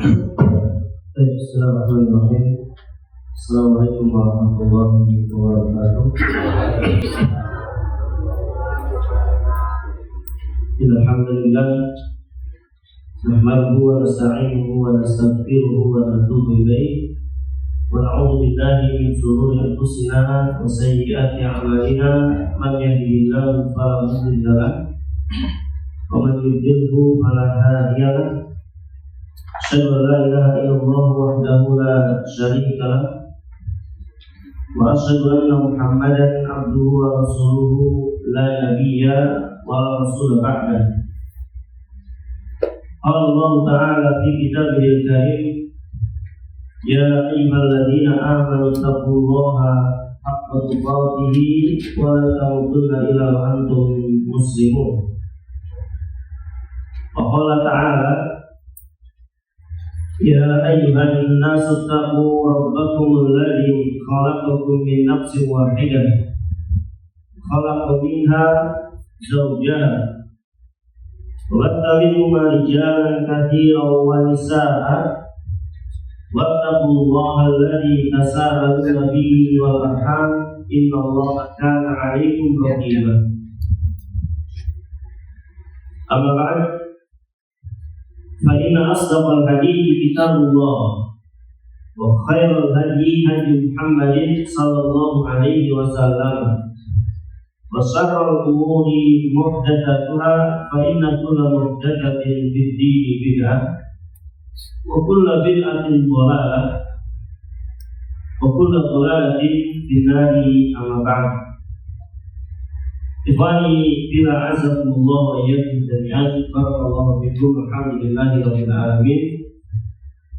Bismillahirrahmanirrahim. Assalamualaikum warahmatullahi wabarakatuh. Alhamdulillah, nahmaduhu wa nasta'inuhu wa nastaghfiruhu wa natubu ilayh wa na'udzu billahi min shururi anfusina wa sayyiati a'malina. Man yahdihillahu fala mudilla lahu wa man yudlilhu fala hadiya lahu. Asyhadu an la ilaha illallah wahdahu la syarika lahu wa asyhadu anna Muhammadan abduhu wa rasuluhu la nabiyya wa la rasula ba'dah. Allah Ta'ala fi kitabihil karim, ya ayyuhalladzina amanu taqullaha haqqa tuqatih wa la tamutunna illa wa antum muslimun. Wa qala ta'ala, ya ayyuhan nasu taqu rabbakum alladzi khalaqakum min nafsin wahidah khalaqa minha zawjaha wattabi'u ma rijalan katsiran wa nisaa'a wattaqullaha alladzi tasaaluna bihi wal arham innallaha kana 'alaykum raqiba. Amma ba'd, fa inna asdaqal hadithi kitabullah wa khairal hadi hadi Muhammadin sallallahu alaihi wasallam wa syarrul umuri muhdatsatuha fa inna kulla muhdatsatin fid-dini bid'ah wa kullu bid'atin dhalalah wa kullu dhalalatin fin-nari. Amma ba'd. Ikhwani bila azakumullah wa iyyakum jami'an, barakallahu fikum, alhamdulillahi rabbil alamin.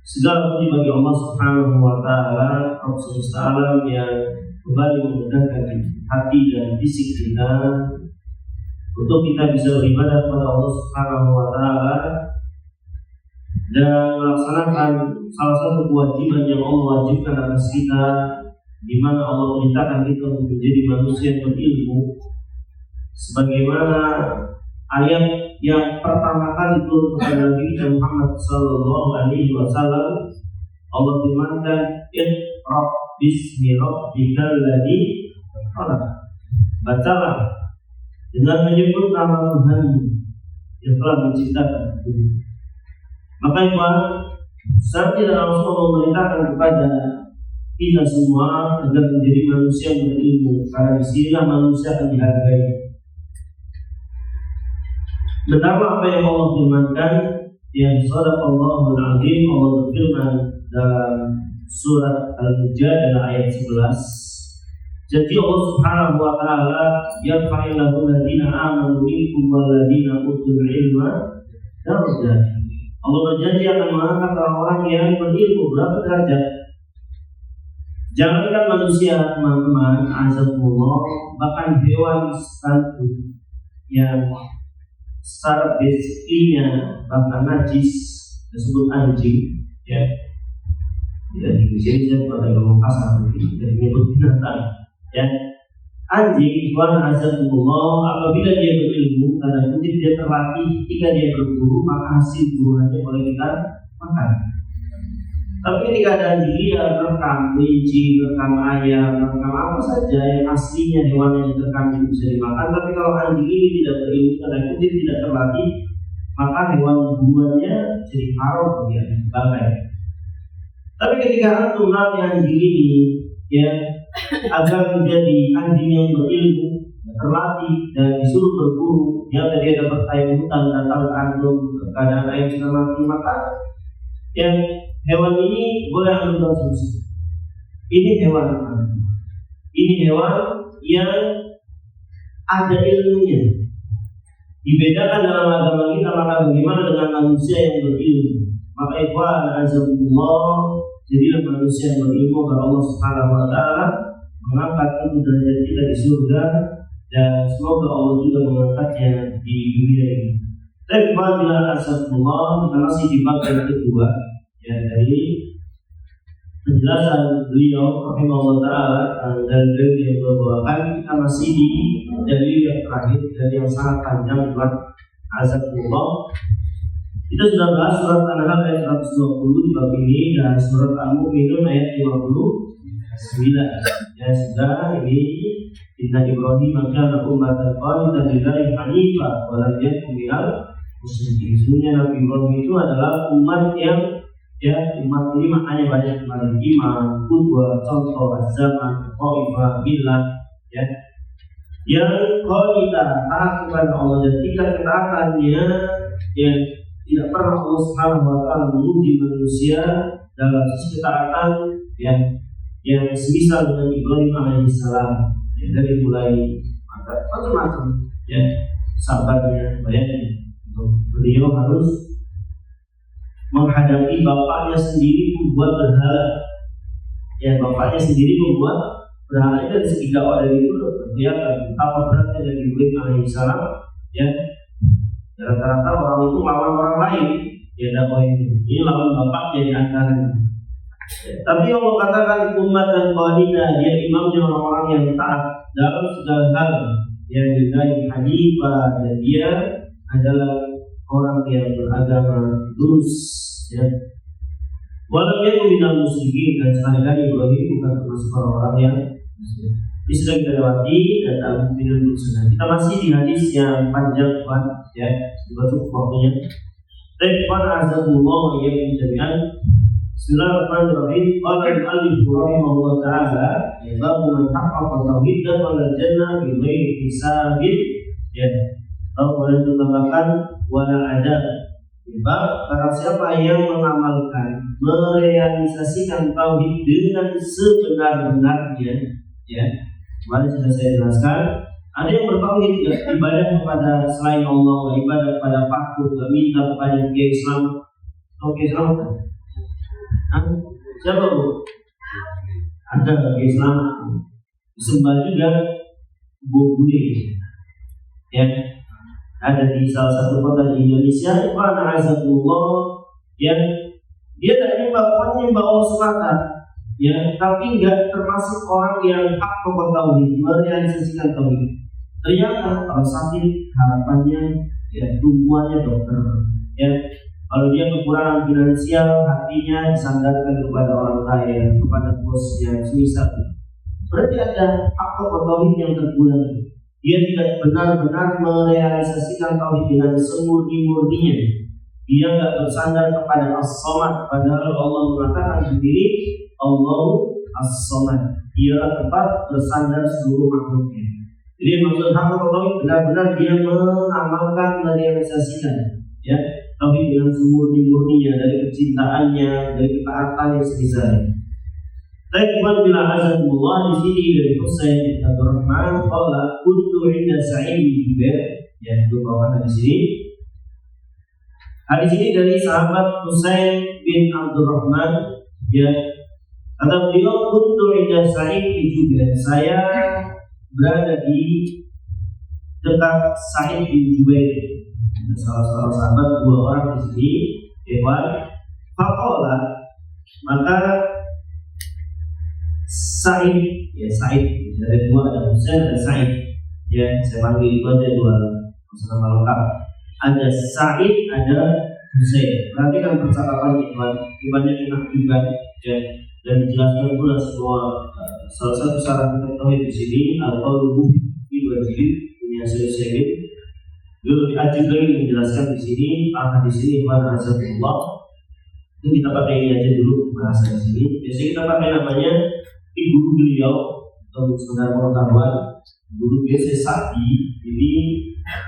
Segala puji bagi Allah Subhanahu wa taala, Rabb semesta alam, yang kembali memudahkan hati dan fisik kita untuk kita bisa beribadah kepada Allah Subhanahu wa taala dan melaksanakan salah satu kewajiban yang Allah wajibkan atas kita, di mana Allah perintahkan kita untuk menjadi manusia yang berilmu. Sebagaimana ayat yang pertama kali turun kepada Nabi kita Muhammad sallallahu alaihi wasallam, Allah firmankan, "Iqra bismi rabbikal ladzi khalaq." Bacalah dengan menyebut nama Tuhan yang telah menciptakan. Maka ikhwan, saat tidak langsung memerintahkan kepada kita semua agar menjadi manusia yang berilmu, karena disinilah manusia akan dihargai. Benarlah apa yang Allah firmankan, yang shadaqallahul azim. Allah berfirman dalam surat Al-Mujadalah ayat 11. Jadi Allah Subhanahu wa taala yarfa'illahu alladziina aamanu minkum walladzina utul ilma darajat. Allah berjanji akan mengangkat orang-orang yang berilmu berapa derajat. Jangankan manusia, teman-teman, azakumullah, bahkan hewan santun yang secara basicnya bahkan najis disebut anjing, ya. Di sini saya bukan ngomong kasar, jadi menyebut binatang, ya. Anjing, ikhwan azakumullah, apabila dia berilmu, tanda kutip dia terlatih, ketika dia berburu, maka hasil buruannya boleh kita makan. Tapi ketika ada anjing dia rekam kelinci, rekam ayam, rekam apa saja yang aslinya hewan yang direkam itu bisa dimakan. Tapi kalau anjing ini tidak berilmu, tanda kutip tidak terlatih, maka hewan buruannya jadi haram bagi anjing bangkai. Tapi ketika antum melatih anjing ini, ya, agar menjadi anjing yang berilmu, terlatih dan disuruh berburu, ya, tadi dapat ayam hutan datang ke antum keadaan ayam sudah mati, maka yang hewan ini boleh antum konsumsi. Ini hewan apa? Ini hewan yang ada ilmunya. Dibedakan dalam agama kita, maka bagaimana dengan manusia yang berilmu? Maka ikhwan azakumullah, jadilah manusia yang berilmu agar Allah Subhanahu wa taala mengangkat derajat kita di surga, dan semoga Allah juga mengangkatnya di dunia ini. Tapi bila azakumullah, kita masih di bab yang kedua, ya, dari penjelasan beliau rahimahullah taala dan dalil yang berbawakan. Kita masih di dalil yang terakhir dari yang sangat panjang buat azakumullah, Kita sudah bahas surat An-Nahl ayat 120 di bab ini dan surat Al-Mu'minun ayat 59. Ya sudah, ini Inna Ibrahim kana ummatan qanitan lillahi hanifan wa lam yakun minal musyrikin. Sesungguhnya Nabi Ibrahim itu adalah umat yang umat ini maknanya banyak kembali iman, qudwah, contoh, zaman, qaifah, billah, yang qanitan taat kepada Allah dan tingkat ketaatannya yang tidak pernah Allah Subhanahu wa taala menguji manusia dalam sisi ketaatan yang semisal dengan Ibrahim alaihissalam, dari mulai macam-macam sabarnya, bayangin beliau harus menghadapi bapaknya sendiri membuat berhala, bapaknya sendiri membuat berhala. Itu dari segi dakwah dari itu kelihatan betapa beratnya dari Ibrahim alaihissalam. Rata-rata orang itu lawan orang lain, dakwah ini lawan bapaknya di antaranya. Tapi Allah katakan umat dan qanidah, dia imamnya orang-orang yang taat dalam segala hal, lillahi hanifah, dan dia adalah orang yang beragama lurus, walau yakun minal musyrikin, dan sekali-kali Ibrahim bukan termasuk orang-orang yang musyrik. Ini sudah kita lewati dan Al-Mu'minun sudah. Kita masih di hadis yang panjang, sudah cukup waktunya. Baik, azabullah wa iyyakum jami'an. Bismillahirrahmanirrahim. Qala al-mu'allif rahimahullah ta'ala, babu man haqqaqa tauhid dakhala al-jannah bi ghairi hisabin. Boleh ditambahkan wala adab. Barang siapa yang mengamalkan, merealisasikan tauhid dengan sebenar-benarnya, kemarin sudah saya jelaskan, ada yang bertauhid ibadah kepada selain Allah, ibadah kepada paku, minta kepada kiai Islam. Kiai Islam siapa bu? Ada kiai Islam disembah juga Budi, ada di salah satu kota di Indonesia. Dia tak nyembah Allah semata, tapi enggak termasuk orang yang hak tauhid, merealisasikan tauhid. Ternyata kalau sakit harapannya tumbuhannya dokter, kalau dia kekurangan finansial hatinya disandarkan kepada orang kaya, kepada bosnya, semisal. Berarti ada hak tauhid yang terkurang. Dia tidak benar-benar merealisasikan tauhid dengan semurni-murninya. Dia enggak bersandar kepada As-Samad, padahal Allah mengatakan sendiri Allah As-Samad, dialah tempat bersandar seluruh makhluknya. Jadi maksud hak tauhid benar-benar dia mengamalkan, merealisasikan tauhid dengan semurni-murninya, dari kecintaannya, dari ketaatannya semisal. Ta'iban bila azamullah, di sini dari Husain bin Abdurrahman qala kuntu 'inda Sa'id bin Jubair, itu bawahan di sini. Hadis ini dari sahabat Husain bin Abdurrahman, kata beliau, kuntu 'inda Sa'id bin Jubair, saya berada di dekat Sa'id bin Jubair, salah sahabat, dua orang di sini, faqala, maka Sa'id, dari dua, ada Husain, ada Sa'id, saya panggil itu aja dua nama lengkap. Ada Sa'id, ada Husain. Perhatikan percakapan imannya enak juga, dan dijelaskan pula semua. Salah satu syarat tauhid di sini al-qaulu fi wajib punya Syekh. Lalu diajib lagi menjelaskan di sini, di sini pada azabullah. Itu kita pakai ini aja dulu bahasa di sini. Biasanya kita pakai namanya guru beliau untuk sekedar pengetahuan. Guru biasa Sa'di ini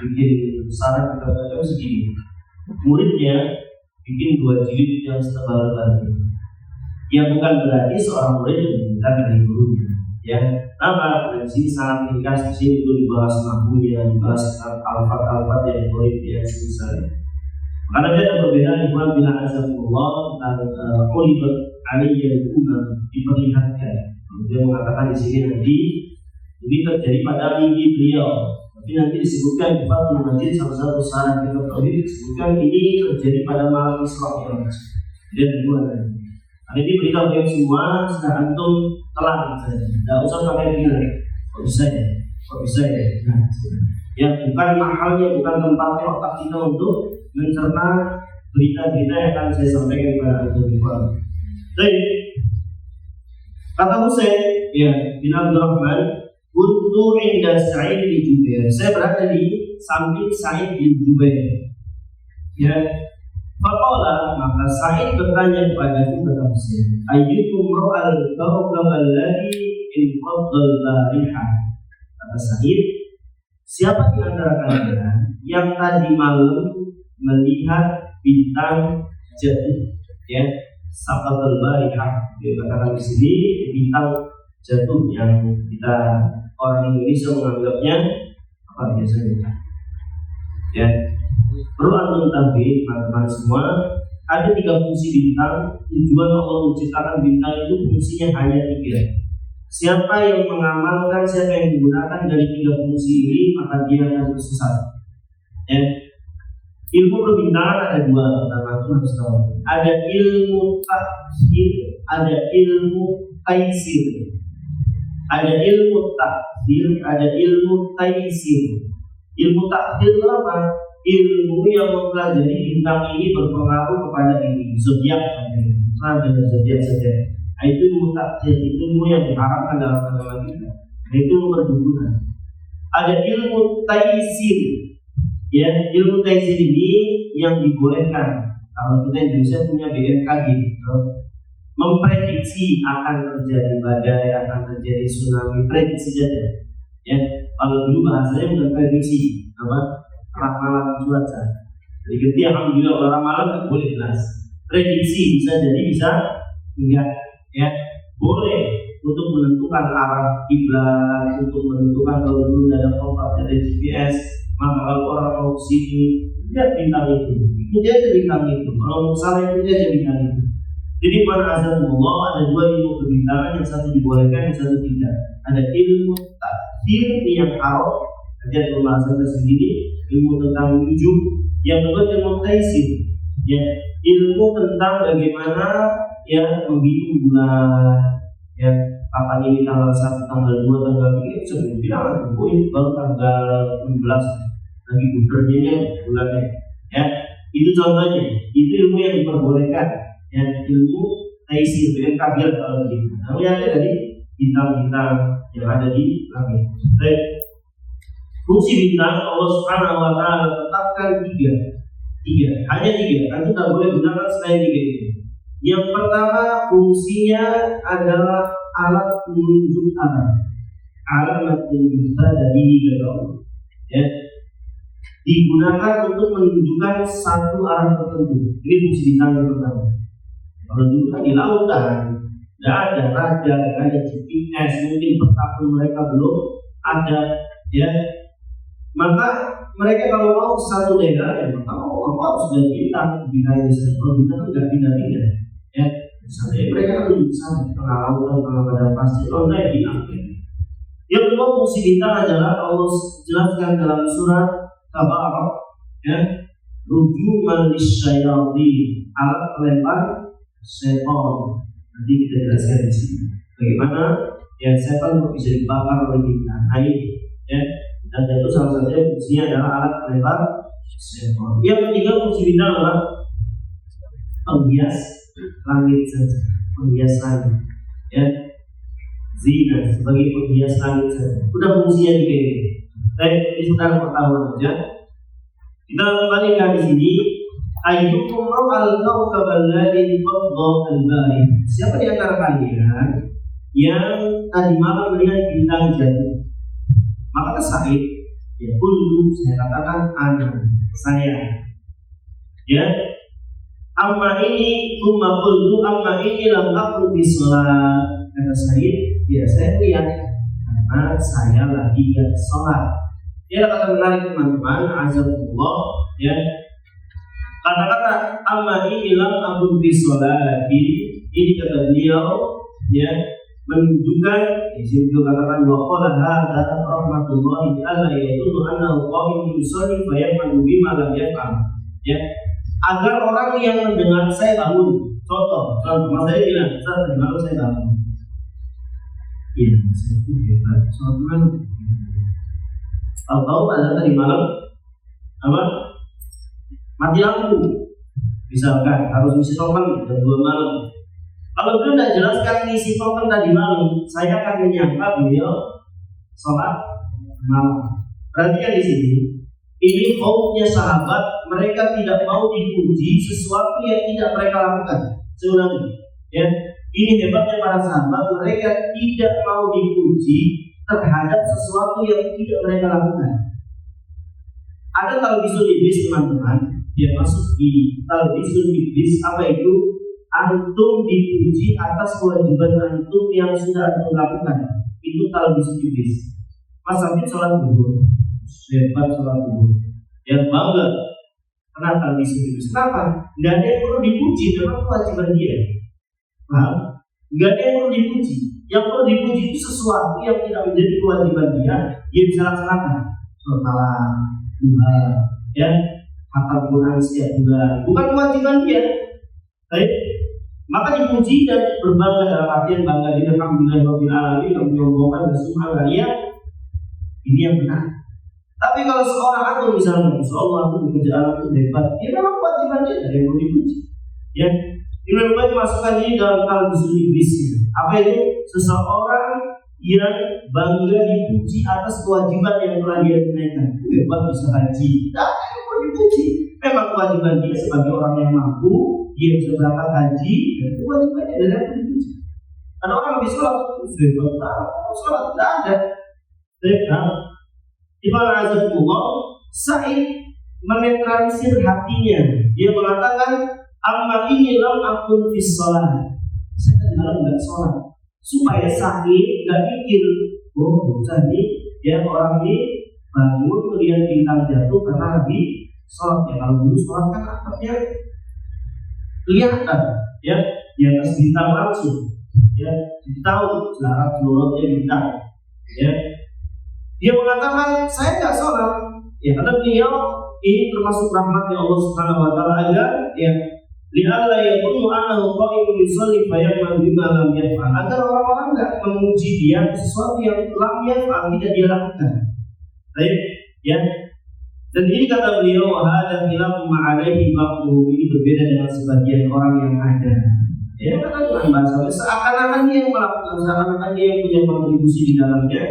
bikin syarat kita baca segini. Muridnya bikin 2 jilid yang setebal-tebal. Bukan berarti seorang murid meminta dari gurunya. Di sini sangat ringkas, di sini itu dibahas nahwunya, dibahas alfat-alfat yang goib misalnya. Karena dia ada perbedaan ikhwan bila azamullah tentang ulibat aliyah umam, diperlihatkan. Dia mengatakan di sini nanti ini terjadi pada mimpi beliau, tapi nanti disebutkan di Fathul Majid salah satu syarat kitab tauhid disebutkan ini terjadi pada malam Isra Mi'raj. Dia kedua nanti. Hari ini beritahu yang semua sudah antum telan saja, tidak usah pakai bilang. Kok bisa ya? Bukan mahalnya, bukan tempatnya otak kita untuk mencerna berita-berita yang akan saya sampaikan kepada Anda. Baik, kata Husain ya bin Abdurrahman, kuntu inda Sa'id bin Jubair. Saya berada di samping Sa'id bin Jubair. Ya, faqala, maka Sa'id bertanya kepada Husain, ayyukum ra'al kawkab alladhi infaddal bariha. Kata Sa'id, siapa di antara kalian yang tadi malam melihat bintang jatuh? Ya, saqatul bariha. Dikatakan di sini bintang jatuh yang kita orang Indonesia menganggapnya apa biasanya? Ya, perlu antum tahu teman-teman semua, ada 3 fungsi bintang. Tujuan Allah menciptakan bintang itu fungsinya hanya 3. Siapa yang mengamalkan, siapa yang menggunakan dari 3 fungsi ini, maka dia akan tersesat. Ya. Ilmu perbintangan ada 2, pertama itu harus tahu. Ada ilmu takhir, ada ilmu taisir. Ada ilmu takhir, ada ilmu taisir. Ilmu takhir itu apa? Ilmu yang mempelajari bintang ini berpengaruh kepada ini, zodiak, ada zodiak saja. Itu ilmu takhir, itu ilmu yang diharapkan dalam agama kita. Itu ilmu berhubungan. Ada ilmu taisir. Ya, ilmu taisir ini yang dibolehkan. Kalau kita Indonesia punya BMKG, memprediksi akan terjadi badai, akan terjadi tsunami, prediksi saja. Ya, kalau dulu bahasanya bukan prediksi, apa? Ramalan cuaca. Jadi ketika alhamdulillah ramalan nggak boleh jelas. Prediksi bisa jadi bisa enggak. Ya, boleh untuk menentukan arah kiblat, untuk menentukan kalau dulu ada kompak dari GPS, maka kalau orang mau sini lihat bintang itu dia aja bintang itu. Kalau mau salah itu dia aja bintang itu. Jadi pada azamullah ada 2 ilmu perbintangan, yang satu dibolehkan, yang satu tidak. Ada ilmu takhir yang haram, ada pembahasan tersendiri. Ilmu tentang wujud, yang kedua ilmu taisir, ya, ilmu tentang bagaimana ya menghitung bulan, ya, kapan ini tanggal 1, tanggal 2, tanggal 3, sebelum bilang ini baru tanggal 16 lagi bulannya bulannya, ya, itu contohnya, itu ilmu yang diperbolehkan, ya, ilmu taisir, dengan kabiat kalau begitu. Lalu yang ada dari bintang-bintang yang ada di langit. Baik. Fungsi bintang Allah Subhanahu wa taala tetapkan 3, hanya 3. Kan tidak boleh gunakan selain 3 itu. Yang pertama fungsinya adalah alat penunjuk arah. Alat penunjuk dari Allah. Ya. Digunakan untuk menunjukkan satu arah tertentu. Ini fungsi bintang yang pertama. Kalau dulu kan di lautan, tidak ada radar, tidak ada GPS, mungkin peta pun mereka belum ada, ya. Maka mereka kalau mau satu daerah, ya maka mau sudah bintang yang disebut bintang tidak pindah-pindah, ya. Misalnya mereka kan duduk sana, tengah lautan, tengah badan pasti, kalau tidak bintang. Yang kedua fungsi bintang adalah Allah jelaskan dalam surat Tabarak, ya, rujuman lisyayatin, alat pelempar setan. Nanti kita jelaskan di sini bagaimana ya setan bisa dibakar oleh bintang air, ya. Dan itu salah satunya fungsinya adalah alat pelempar setan. Yang ketiga fungsi bintang adalah penghias langit saja, penghias langit, ya, zina sebagai penghias langit saja. Sudah fungsinya tiga ini. Baik, ini sekarang pertama saja. Kita kembali ke di sini. Ayyukum ra'al kawkab alladhi fadda al-bari. Siapa di antara kalian yang tadi malam melihat bintang jatuh? Maka Sa'id, ya, kullu, saya katakan ana, saya. Ya, amma ini kumma kullu, amma ini lam akun fi sholat. Kata Sa'id, ya saya lihat karena saya lagi sholat. Dia kata menarik teman-teman, azabullah, ya. Kata-kata amma ini lam akun fi sholat, ini kata beliau, ya, menunjukkan, itu katakan waqala hadza rahmatullahi alla yadullu annahu qa'imun yusalli fa ya'malu bima lam yaf'al, ya, agar orang yang mendengar saya bangun. Contoh saya bilang, tadi malam saya bangun. Iya, saya itu hebat. Sholat malam. Tahu ada tadi malam apa? Mati lampu. Misalkan harus isi token jam 2 malam. Kalau beliau tidak jelaskan isi token tadi malam, saya akan menyangka beliau sholat malam. Perhatikan di sini, ini kaumnya sahabat, mereka tidak mau dipuji sesuatu yang tidak mereka lakukan. Saya ulangi, ya. Ini hebatnya para sahabat, mereka tidak mau dipuji terhadap sesuatu yang tidak mereka lakukan. Ada talbisul iblis, teman-teman. Dia masuk di talbisul iblis. Apa itu? Antum dipuji atas kewajiban antum yang sudah antum lakukan. Itu talbisul iblis. Mas Habib sholat zuhur, hebat sholat zuhur. Ya bangga karena talbisul iblis. Kenapa? Tidak ada yang perlu dipuji, memang kewajiban dia. Paham? Tidak ada yang perlu dipuji. Yang perlu dipuji itu sesuatu yang tidak menjadi kewajiban dia bisa laksanakan. Sholat malam, duha, ya, hafal Quran setiap bulan, bukan kewajiban dia. Baik, maka dipuji dan berbangga dalam artian bangga di alhamdulillahirabbil alamin, yang menyombongkan dan subhanallah, ini yang benar. Tapi kalau seorang antum misalnya, insyaallah antum pekerjaan antum hebat, dia memang kewajiban dia, ada yang perlu dipuji. Ya, Imam Bukhari masukkan ini dalam talbisul iblis. Apa itu? Seseorang yang bangga dipuji atas kewajiban yang telah dia tunaikan. Hebat bisa haji, tidak ada perlu dipuji. Memang kewajiban dia sebagai orang yang mampu, dia bisa berangkat haji, dan kewajibannya adalah dipuji. Ada orang habis sholat, sholat tidak ada. Tidak. Ibn Azabullah Sa'id menetralisir hatinya. Dia mengatakan, amma ini lam akun fis sholat. Saya tadi malam tidak sholat. Supaya Sa'id tidak mikir, oh jadi ya orang ini bangun melihat bintang jatuh karena lagi sholat. Ya kalau dulu sholat kan akhirnya kelihatan ya di atas bintang langsung. Ya jadi tahu jarak jauhnya bintang. Ya dia mengatakan saya tidak sholat. Ya karena beliau ini termasuk rahmatnya Allah Subhanahu Wa Taala agar ya lihatlah ya pun anahu qa'imun yusalli fayamma bima lam yaf'al, agar orang-orang tidak memuji dia sesuatu yang lam yaf'al, tidak dia lakukan. Baik, ya. Dan ini kata beliau hada khilafu ma'alaihi ba'du, ini berbeda dengan sebagian orang yang ada. Ya kata dengan bahasa seakan-akan dia yang melakukan, seakan-akan dia yang punya kontribusi di dalamnya.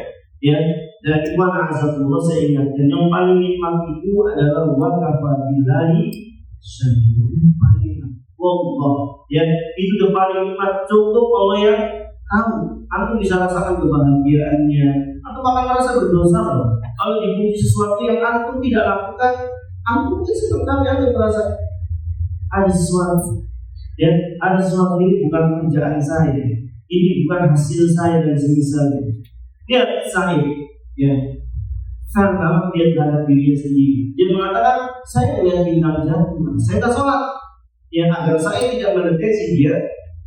Ya, dan Iwan Azabullah saya ingatkan yang paling nikmat itu adalah waqafa billahi syahidun. Allah, ya itu udah paling nikmat, cukup Allah yang tahu. Antum bisa rasakan kebahagiaannya, atau bahkan merasa berdosa loh. Kalau dipuji sesuatu yang antum tidak lakukan, antum mungkin sebenarnya antum merasa ada sesuatu, ya ada sesuatu ini bukan kerjaan saya, ini bukan hasil saya dan semisalnya. Lihat Sa'id, ya fair banget dia terhadap dirinya sendiri. Dia mengatakan saya melihat bintang jatuh, saya tak sholat. Ya agar saya tidak mendeteksi dia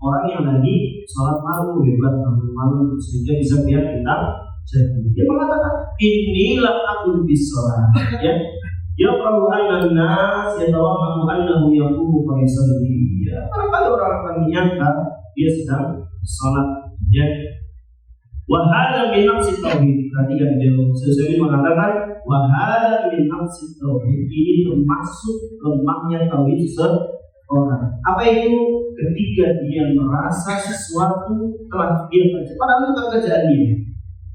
orang yang lagi sholat malam, hebat malam sehingga bisa melihat bintang jatuh. Dia mengatakan inilah aku di sholat. Ya prabu an-nas yatawahhamu annahu yaqumu fa yusalli. Barangkali orang akan menyangka dia sedang sholat. Ya. Wa hadza min naqsi tauhid. Perhatikan dia sesuai mengatakan wa hadza min naqsi tauhid. Ini termasuk lemahnya tauhid orang. Apa itu? Ketika dia merasa sesuatu telah dia kerjakan, padahal bukan kerjaan dia.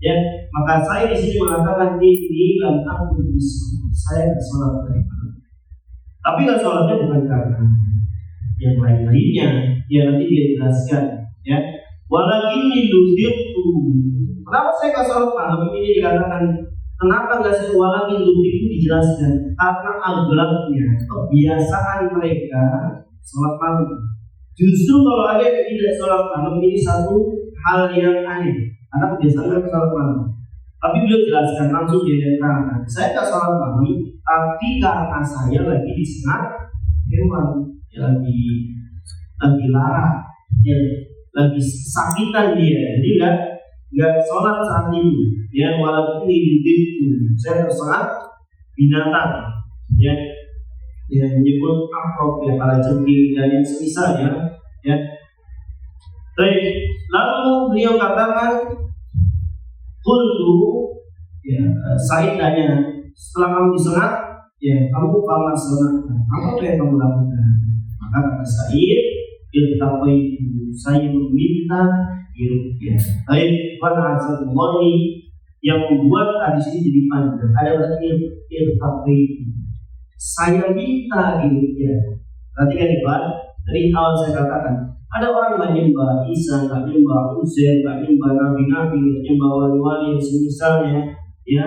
Ya, maka saya di sini mengatakan ini lam aku bisa. Saya sholat baik. Tapi nggak sholatnya bukan karena yang lain-lainnya. Ya nanti dia jelaskan. Ya, walakin luditu. Kenapa saya nggak sholat malam? Ini dikatakan. Kenapa nggak saya walakin luditu dijelaskan? Karena aglabnya kebiasaan mereka sholat malam. Justru kalau ada yang tidak sholat malam ini satu hal yang aneh. Karena kebiasaan mereka sholat malam. Tapi beliau jelaskan langsung dia terangkan. Saya tak sholat malam, tapi karena saya lagi disengat hewan, ya, lagi lara, ya, lagi sakitan dia. Jadi nggak sholat saat ini. Ya walaupun itu saya tersengat binatang. Ya menyebut akrab ya para jengking dan yang semisalnya ya. Baik, lalu beliau katakan qultu ya Sa'id tanya setelah kamu disengat ya kamu panas sengat apa yang kamu lakukan? Maka Maka kata Sa'id, iltaqaitu, saya meminta diruqyah. Baik, pada azalullah ini yang membuat hadis ini jadi panjang. Ada berarti iltaqaitu, saya minta diruqyah. Perhatikan Ikhwan, dari awal saya katakan, ada orang nggak nyembah Isa, nggak nyembah Uzair, nggak nyembah nabi-nabi, nggak nyembah wali-wali yang semisalnya, ya.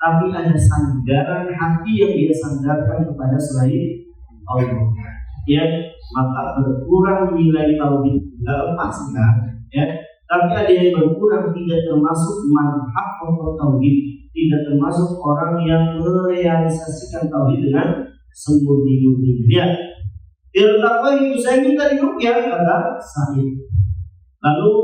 Tapi ada sandaran hati yang dia sandarkan kepada selain Allah, ya. Maka berkurang nilai tauhid, nggak lepas kan, ya. Tapi ada yang berkurang, tidak termasuk manhaj atau tauhid, tidak termasuk orang yang merealisasikan tauhid dengan sembunyi-sembunyi. Ya. Iltaqaitu, saya minta diruqyah, kata Sa'id. Lalu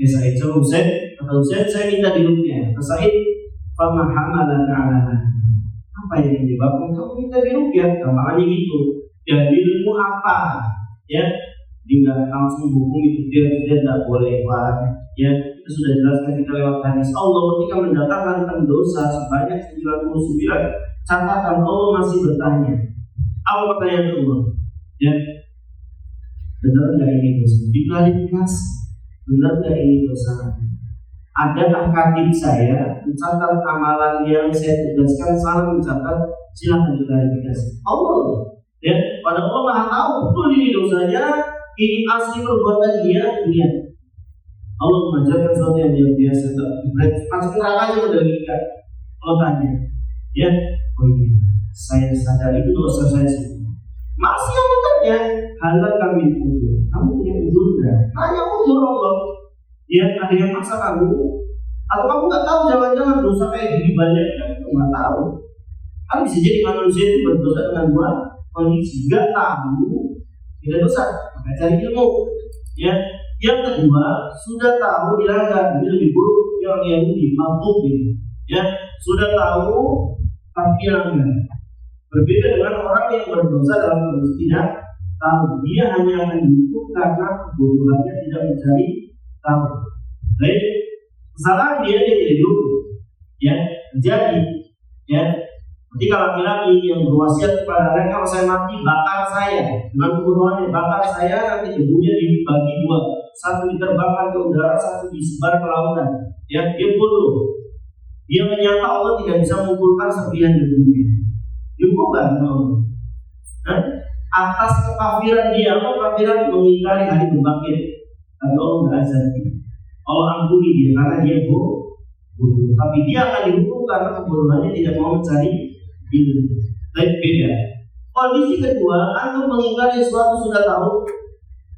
Sa'id sama Usaid, kata Usaid, saya minta diruqyah. Kata Sa'id, fama hamalaka ala hadha, apa yang menyebabkan kamu minta diruqyah? Makanya gitu, dalilmu apa? Ya, dia langsung hukum itu dia tidak boleh, Pak. Ya, itu sudah jelaskan kita lewat hadis. Allah ketika mendatangkan dosa sebanyak 99, catatan Allah masih bertanya. Apa pertanyaan Allah? Ya, benar nggak ini dosa? Diklarifikasi. Benar nggak ini dosa? Adakah katib saya mencatat amalan yang saya tugaskan salah mencatat? Silakan diklarifikasi. Allah, ya, pada Allah Maha tahu betul ini dosanya, ini asli perbuatan dia. Lihat, Allah mengajarkan sesuatu yang biasa. Masuk neraka aja mendalikan. Allah tanya, ya, oh iya, saya sadar itu dosa saya semua. Masih yang bertanya, halal kami udur. Kamu punya udur enggak? Hanya udur Allah. Ya, ada yang maksa kamu, atau kamu nggak tahu jangan-jangan dosa kayak gini banyak, kan nggak tahu. Kan bisa jadi manusia itu berdosa dengan dua kondisi, nggak tahu tidak dosa, maka cari ilmu. Ya, yang kedua sudah tahu dilanggar, ini lebih buruk yang Yahudi, mabuk ini. Ya, sudah tahu tapi langgar. Berbeda dengan orang yang berdosa dalam kondisi tidak tahu, dia hanya akan dihukum karena kebodohannya tidak mencari tahu. Baik, kesalahan dia tidak dihukum, ya terjadi, ya. Ketika laki-laki yang berwasiat kepada anaknya, kalau saya mati bakar saya, dengan kebodohannya bakar saya, nanti debunya dibagi dua, satu diterbangkan ke udara, satu disebar ke lautan. Ya, dia bodoh. Dia menyangka Allah tidak bisa mengumpulkan serpihan debunya. Dihukumkan Allah. Atas kekafiran dia, kekafiran mengingkari hari berbangkit. Tapi Allah nggak azab dia. Allah ampuni dia karena dia bodoh. Tapi dia akan dihukum karena kebodohannya tidak mau mencari ilmu. Baik, beda. Kondisi kedua, antum mengingkari sesuatu sudah tahu,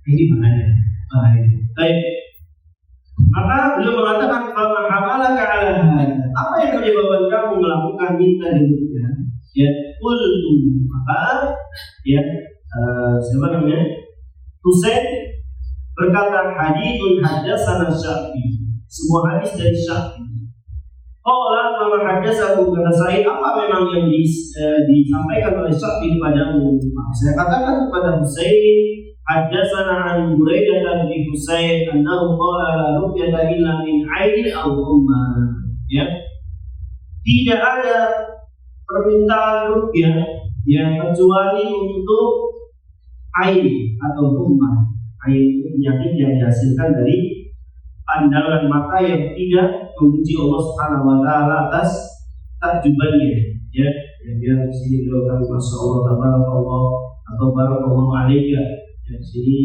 ini bahaya. Baik. Maka beliau mengatakan, "Fama hamalaka ala hadza." Apa yang menyebabkan kamu melakukan minta diruqyah? Ya, qultu, maka ya, siapa namanya? Husain berkata, hadithun hadatsana Syafi'i. Sebuah hadis dari Syafi'i. Qala ma hadatsaku, kata Sa'id, apa memang yang disampaikan oleh Syafi'i kepadamu? Maka saya katakan kepada Husain, hadatsana an Buraidah bin Husain annahu qala la ruqyata illa min 'ainin aw umma. Ya. Tidak ada permintaan ruqyah yang kecuali untuk ain atau umma. Ain itu penyakit yang dihasilkan dari pandangan mata yang tidak memuji Allah Subhanahu wa taala atas takjubannya, ya. Yang dia di sini bilang masya Allah, tabarakallah atau barakallahu alaika. Ya, di sini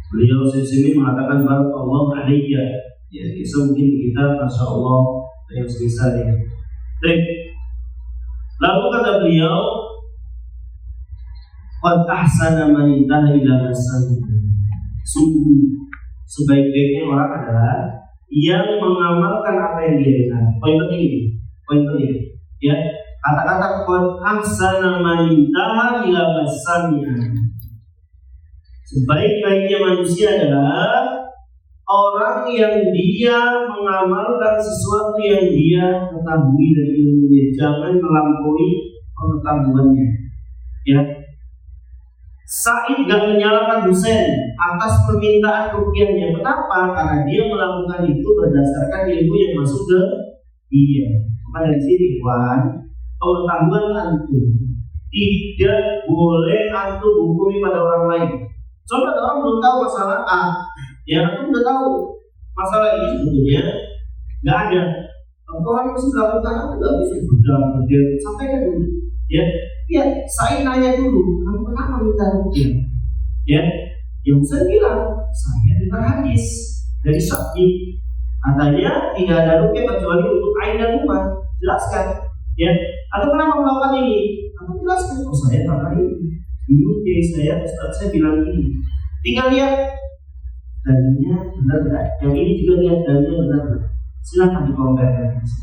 beliau sini mengatakan barakallahu alaika. Ya, bisa mungkin kita masya Allah yang semisalnya. Baik. Lalu kata beliau, qad ahsana man intaha ila masan. Sungguh sebaik-baiknya orang adalah yang mengamalkan apa yang dia dengar. Poin penting ini, ya. Kata-kata qad ahsana man intaha ila masannya. Sebaik-baiknya manusia adalah orang yang dia mengamalkan sesuatu yang dia ketahui dari ilmunya, jangan melampaui pengetahuannya. Ya, Sa'id gak menyalahkan Husain atas permintaan ruqyahnya. Kenapa? Karena dia melakukan itu berdasarkan ilmu yang masuk ke dia. Maka dari sini, pengetahuan antum tidak boleh antum hukumi pada orang lain. Soalnya ada orang belum tahu masalah A, ya antum udah tahu masalah ini sebetulnya nggak ada. Orang yang masih melakukan aku nggak bisa berdalam dia sampaikan dulu, ya. Ya, saya nanya dulu, kamu kenapa minta rukyah? Ya, yang saya bilang saya dengar hadis dari Syafi'i, katanya tidak ada rukyah kecuali untuk ain dan rumah. Jelaskan, ya. Atau kenapa melakukan ini? Atau jelaskan, oh saya pakai ini. Dulu saya Ustaz saya bilang ini. Tinggal lihat dalilnya benar nggak? Yang ini juga lihat dalilnya benar nggak? Silakan dikompetisi.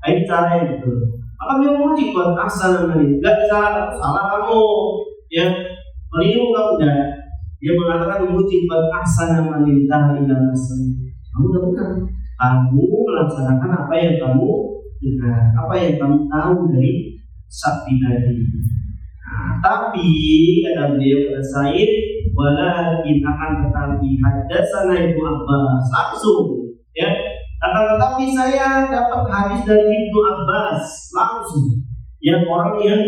Ini cara yang betul. Maka beliau menguji buat asal namanya. Enggak salah kamu, ya. Keliru kamu enggak. Dia mengatakan menguji buat asal namanya tahu dan asal. Kamu udah benar. Kamu melaksanakan apa yang kamu dengar, apa yang kamu tahu dari Syafi'i tadi. Nah, tapi kata beliau kata Said, walakin akan tetapi hadatsana Ibnu Abbas langsung, ya. Akan tetapi saya dapat hadis dari Ibnu Abbas langsung, yang orang yang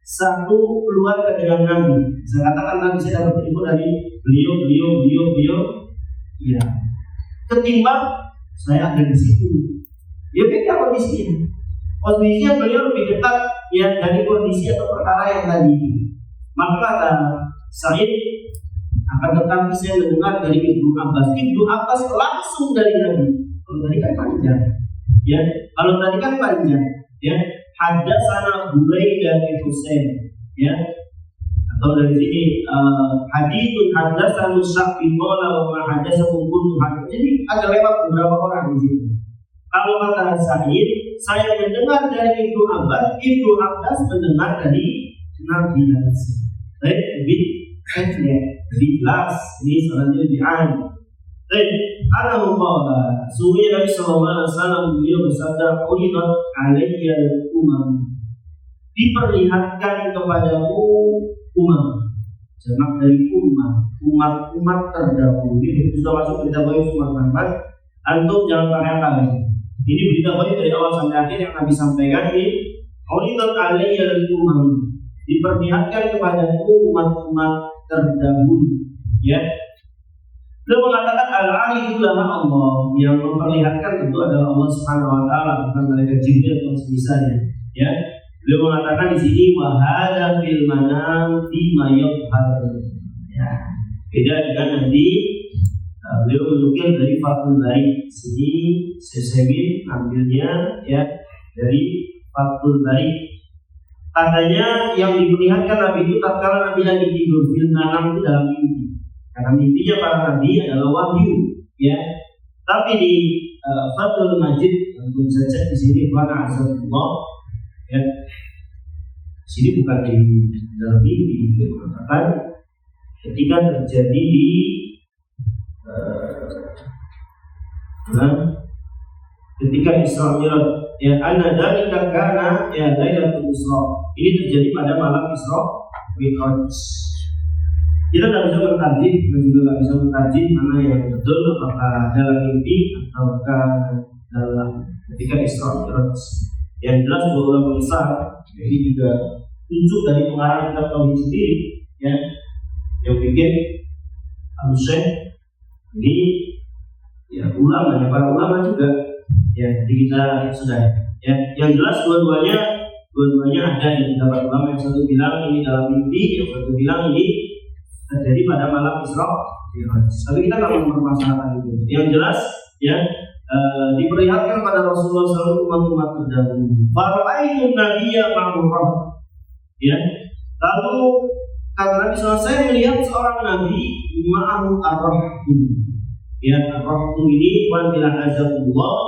satu keluarga dengan Nabi. Saya katakan tadi saya dapat info dari beliau, ya. Ketimbang saya ada di situ. Ya beda kondisinya. Kondisinya beliau lebih dekat ya dari kondisi atau perkara yang tadi. Maka kata Said, akan tetapi saya mendengar dari Ibnu Abbas. Ibnu Abbas langsung dari Nabi. Kalau tadi kan panjang, ya. Kalau tadi kan panjang, ya. Hadatsana Buraidah bin Husain, ya. Atau dari sini haditsun hadatsana Syafi'i qala wa ma hadatsakum kuntu hadits. Jadi ada lewat beberapa orang di sini. Kalau kata Said, saya mendengar dari Ibnu Abbas mendengar dari Nabi langsung. Baik, lebih jelas. Ini selanjutnya di'an. Baik, ana qala sungguhnya Nabi sallallahu alaihi wasallam beliau bersabda, "Ulidat alayya al-umam." Diperlihatkan kepadamu umam. Jamak dari umat terdahulu. Ini sudah masuk berita baik Umar Muhammad. Antum jangan pakai akal. Ini berita baik dari awal sampai akhir yang Nabi sampaikan ini. Ulidat alayya al-umam. Diperlihatkan kepadamu umat-umat terdahulu. Ya. Beliau mengatakan al-ali itulah Allah, yang memperlihatkan itu adalah Allah Subhanahu wa taala, bukan malaikat Jibril atau semisalnya, ya. Beliau mengatakan di sini wa hadza fil manam fi ma yadhhar. Ya. Beda dengan nanti beliau menukil dari Fathul Bari. Sini saya ambilnya ya dari Fathul Bari. Katanya yang diperlihatkan Nabi itu tatkala Nabi lagi tidur fil manam itu dalam mimpi. Karena mimpinya para nabi adalah wahyu, ya. Tapi di Fathul Majid, untuk bisa cek di sini mana azabullah, ya. Sini bukan di dalam mimpi, mengatakan ketika terjadi di ketika Isra Mi'raj, ya, anna dzalika kana ya lailatul Isra. Ini terjadi pada malam Isra Mi'raj. Kita tidak bisa mentarjih, kita juga tidak bisa mentarjih mana yang betul, apakah dalam mimpi ataukah dalam ketika Isra Mi'raj. Yang jelas bahwa ulama besar ini juga tunjuk dari pengarang kitab tauhid sendiri, ya, yang bikin Al-Syekh ini ya ulama, ya, para ulama juga, ya. Jadi kita sudah, ya, yang jelas dua-duanya ada di kitab ulama. Yang satu bilang ini dalam mimpi, yang satu bilang ini terjadi pada malam Isra Mi'raj. Tapi kita nggak mempermasalahkan itu. Yang jelas, ya, diperlihatkan pada Rasulullah SAW umat-umat terdahulu. Faraitu nabiyya ma'ruf. Ya. Lalu kata Nabi SAW, saya melihat seorang nabi ma'ahu ar-rahtu. Ya, ar-rahtu ini bilang azabullah.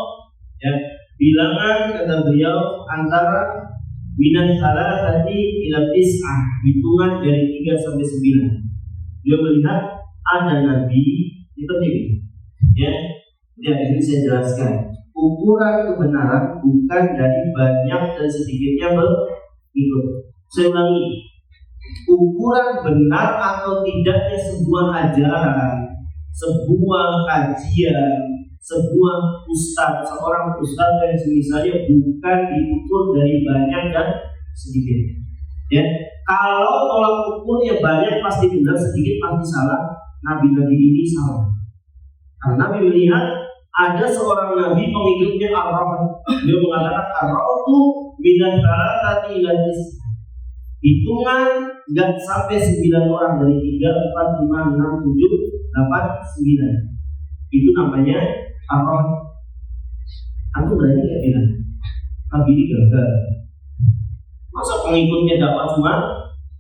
Ya, bilangan kata beliau antara minan salasati ila tis'ah, hitungan dari 3 sampai 9. Dia melihat ada nabi, itu penting, ya. Jadi ini saya jelaskan. Ukuran kebenaran bukan dari banyak dan sedikitnya berikut. Saya ulangi, ukuran benar atau tidaknya sebuah ajaran, sebuah kajian, sebuah seorang ustaz yang misalnya bukan diukur dari banyak dan sedikit, ya. Kalau tolak ukurnya banyak pasti benar, sedikit pasti salah. Nabi-nabi ini salah. Karena Nabi melihat ada seorang nabi pengikutnya Ar-Rahman. Dia mengatakan Ar-Rahman minan balatati ilanis. Hitungan nggak sampai 9 orang dari 3, 4, 5, 6, 7, 8, 9. Itu namanya Ar-Rahman. Aku berani nggak bilang nabi ini gagal. Masa pengikutnya dapat cuma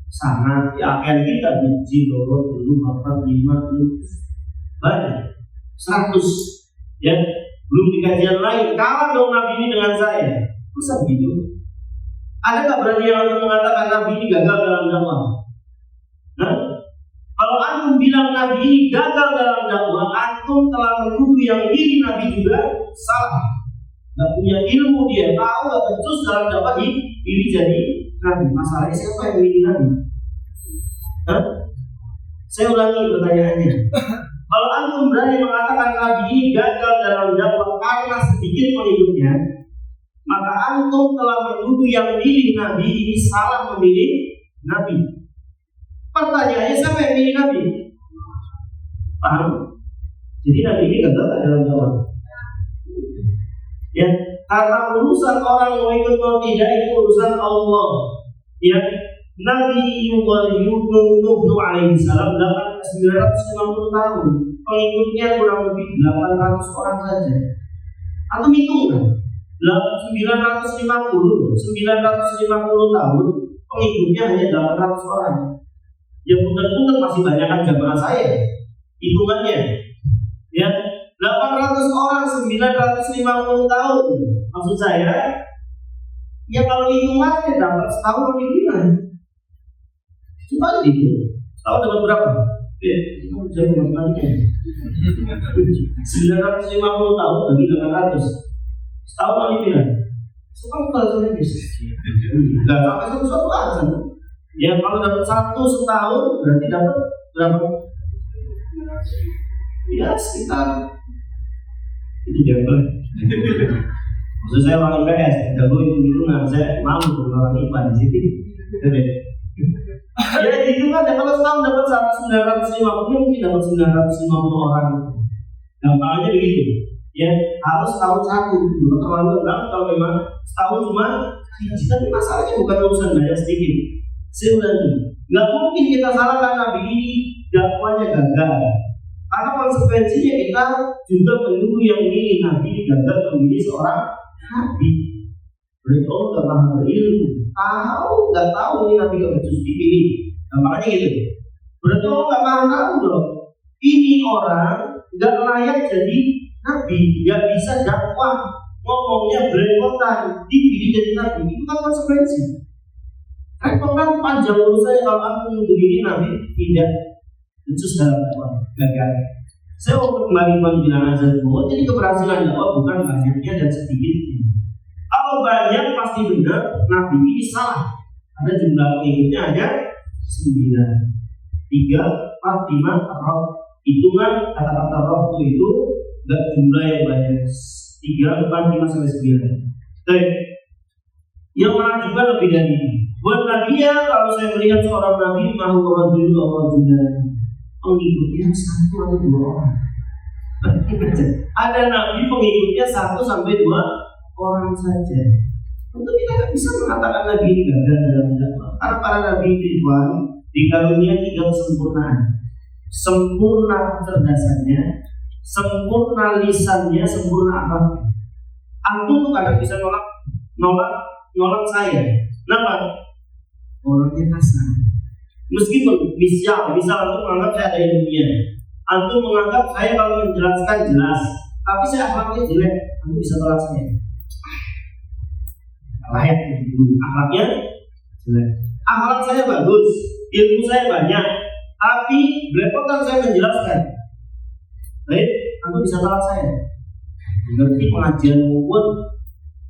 sangat, ya akan kita biji loro dulu 4, 5 dulu banyak 100 ya, belum di kajian lain. Kalah dong nabi ini dengan saya. Masa begitu? Ada nggak berani yang untuk mengatakan nabi ini gagal dalam dakwah? Nah, kalau antum bilang nabi ini gagal dalam dakwah, antum telah menuduh yang ini nabi juga salah. Gak punya ilmu, dia tahu gak becus dalam dakwah ini jadi nabi. Masalahnya siapa yang milih nabi? Hah? Saya ulangi pertanyaannya. Kalau antum berani mengatakan nabi ini gagal dalam dakwah karena sedikit pengikutnya, maka antum telah menuduh yang milih nabi ini salah memilih nabi. Pertanyaannya, siapa yang milih nabi? Paham? Jadi nabi ini gagal dalam dakwah. Ya, karena urusan orang mau ikut atau tidak itu urusan Allah. Ya, Nabi Nuh alaihi salam 950 tahun, pengikutnya kurang lebih 800 orang saja. Atau hitung kan? 950 tahun, pengikutnya hanya 800 orang. Ya punten-punten masih banyak kan jamaah saya. Hitungannya. Ya, 800 orang 950 tahun. Maksud saya, ya kalau hitungannya dapat setahun pemimpinan. Coba itu. Setahun dapat berapa? Ya, itu jadi matematika. 950 tahun bagi 800. Setahun pemimpinan. Setahun tahun bisa. Enggak sampai satu aja. Ya kalau dapat 1 setahun berarti dapat berapa? Ya sekitar itu jambel. Maksud saya orang IPS, jago hitung-hitungan, saya malu dengan orang IPA di sini. Ya itu kan ya, kalau setahun dapat 950, mungkin dapat 950 orang. Gampang aja begitu. Ya harus tahun 1 gitu. Terlalu enggak kalau memang setahun cuma hiji, tapi masalahnya bukan urusan banyak sedikit. Saya ulangi, nggak mungkin kita salahkan nabi ini dakwanya gagal. Karena konsekuensinya kita juga menuduh yang milih nabi gagal memilih seorang nabi. Berarti Allah gak paham berilmu, nggak tahu ini nabi gak becus dipilih. Nah, makanya gitu. Berarti Allah gak paham dong. Ini orang gak layak jadi nabi, gak bisa dakwah, ngomongnya belepotan, dipilih jadi nabi. Itu kan konsekuensi. Kan panjang urusannya kalau aku menuduh ini nabi tidak becus dalam dakwah, gagal. Saya mau kembali bilang azan bahwa jadi keberhasilan dakwah bukan banyaknya dan sedikitnya. Kalau banyak pasti benar, nabi ini salah. Ada jumlah pengikutnya hanya 9, 3, 4, 5, roh. Hitungan kata-kata roh itu enggak jumlah yang banyak. 3, 4, 5 sampai 9. Baik. Yang menunjukkan lebih dari ini. Buat nabi ya, kalau saya melihat seorang nabi mahu orang dulu Allah juga pengikutnya 1 atau 2 orang. Ada nabi pengikutnya 1 sampai 2 orang saja. Untuk kita tidak bisa mengatakan nabi ini gagal dalam dakwah. Karena para nabi Ridwan dikarunia 3 kesempurnaan. Sempurna kecerdasannya, sempurna lisannya, sempurna akhlaknya. Antum tuh kadang bisa nolak saya. Kenapa? Orangnya kasar. Meskipun misal antum menganggap saya ada ilmunya, antum menganggap saya kalau menjelaskan jelas, tapi saya akhlaknya jelek, antum bisa tolak saya. Layak gitu, akhlaknya jelek. Akhlak saya bagus, ilmu saya banyak, tapi belepotan saya menjelaskan. Baik, antum bisa tolak saya. Ngerti pengajian pun,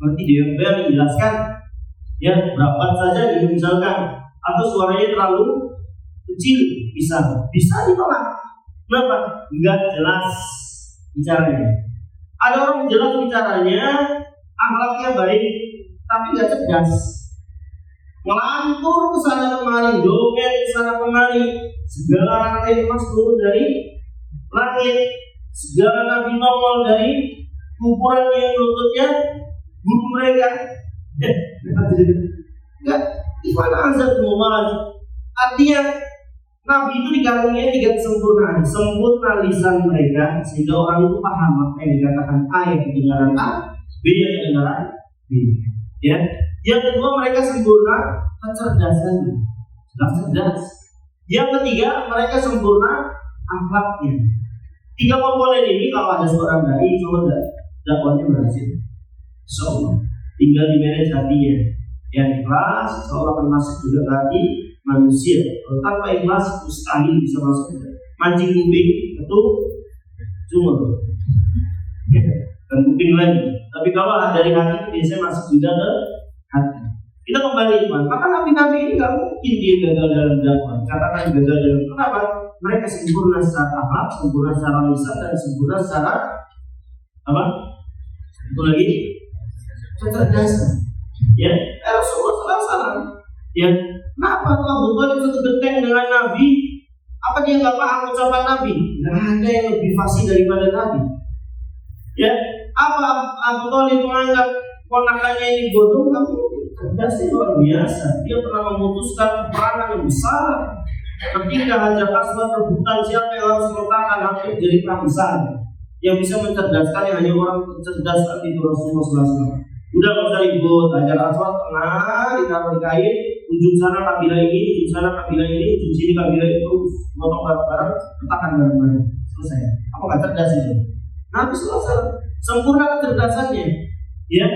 ngerti dia menjelaskan. Ya, berapa saja gitu misalkan, atau suaranya terlalu kecil, bisa ditolak. Kenapa? Enggak jelas bicaranya. Ada orang jelas bicaranya, akhlaknya baik, tapi enggak cerdas. melantur ke sana kemari, dongeng ke sana kemari, segala rantai emas turun dari langit, segala nabi nongol dari kuburan yang lututnya guru mereka. Enggak, gimana azab mu'malaj? Artinya Nabi itu dikaruniai tiga kesempurnaan, sempurna lisan mereka sehingga orang itu paham apa yang dikatakan A yang kedengaran A, B yang kedengaran B. Ya, yang kedua mereka sempurna kecerdasannya, cerdas. Yang ketiga mereka sempurna akhlaknya. Tiga komponen ini kalau ada seorang dai, insya dakwahnya berhasil. Insyaallah. Tinggal di manage hatinya. Yang ikhlas, insya akan masuk juga ke hati manusia. Kalau tanpa ikhlas mustahil bisa masuk. Mancing kuping itu cuma dan kuping lagi. Tapi kalau dari hati biasanya masuk juga ke hati. Kita kembali iman. Maka nabi-nabi ini nggak mungkin dia gagal dalam dakwah. Katakan gagal dalam kenapa? Mereka sempurna secara akhlak, sempurna secara lisan, dan sempurna secara apa? Itu lagi kecerdasan. Ya, Rasulullah SAW. Ya, kenapa Abu Thalib satu genteng dengan Nabi? Apa dia nggak paham ucapan Nabi? Nggak ada yang lebih fasih daripada Nabi. Ya, apa Abu Thalib menganggap ponakannya ini bodoh? Kamu cerdasnya luar biasa. Dia pernah memutuskan peperangan yang besar. Ketika Hajar Aswad rebutan siapa yang harus meletakkan hampir jadi perang besar. Yang bisa mencerdaskan yang hanya orang cerdas itu Rasulullah SAW. Udah nggak usah ribut, Hajar Aswad tengah ditaruh di kain, ujung sana kabilah ini, ujung sana kabilah ini, ujung sini kabilah itu, motong bareng-bareng, letakkan bareng-bareng, selesai. Apa nggak cerdas itu? Nabi selesai, sempurna kecerdasannya, ya.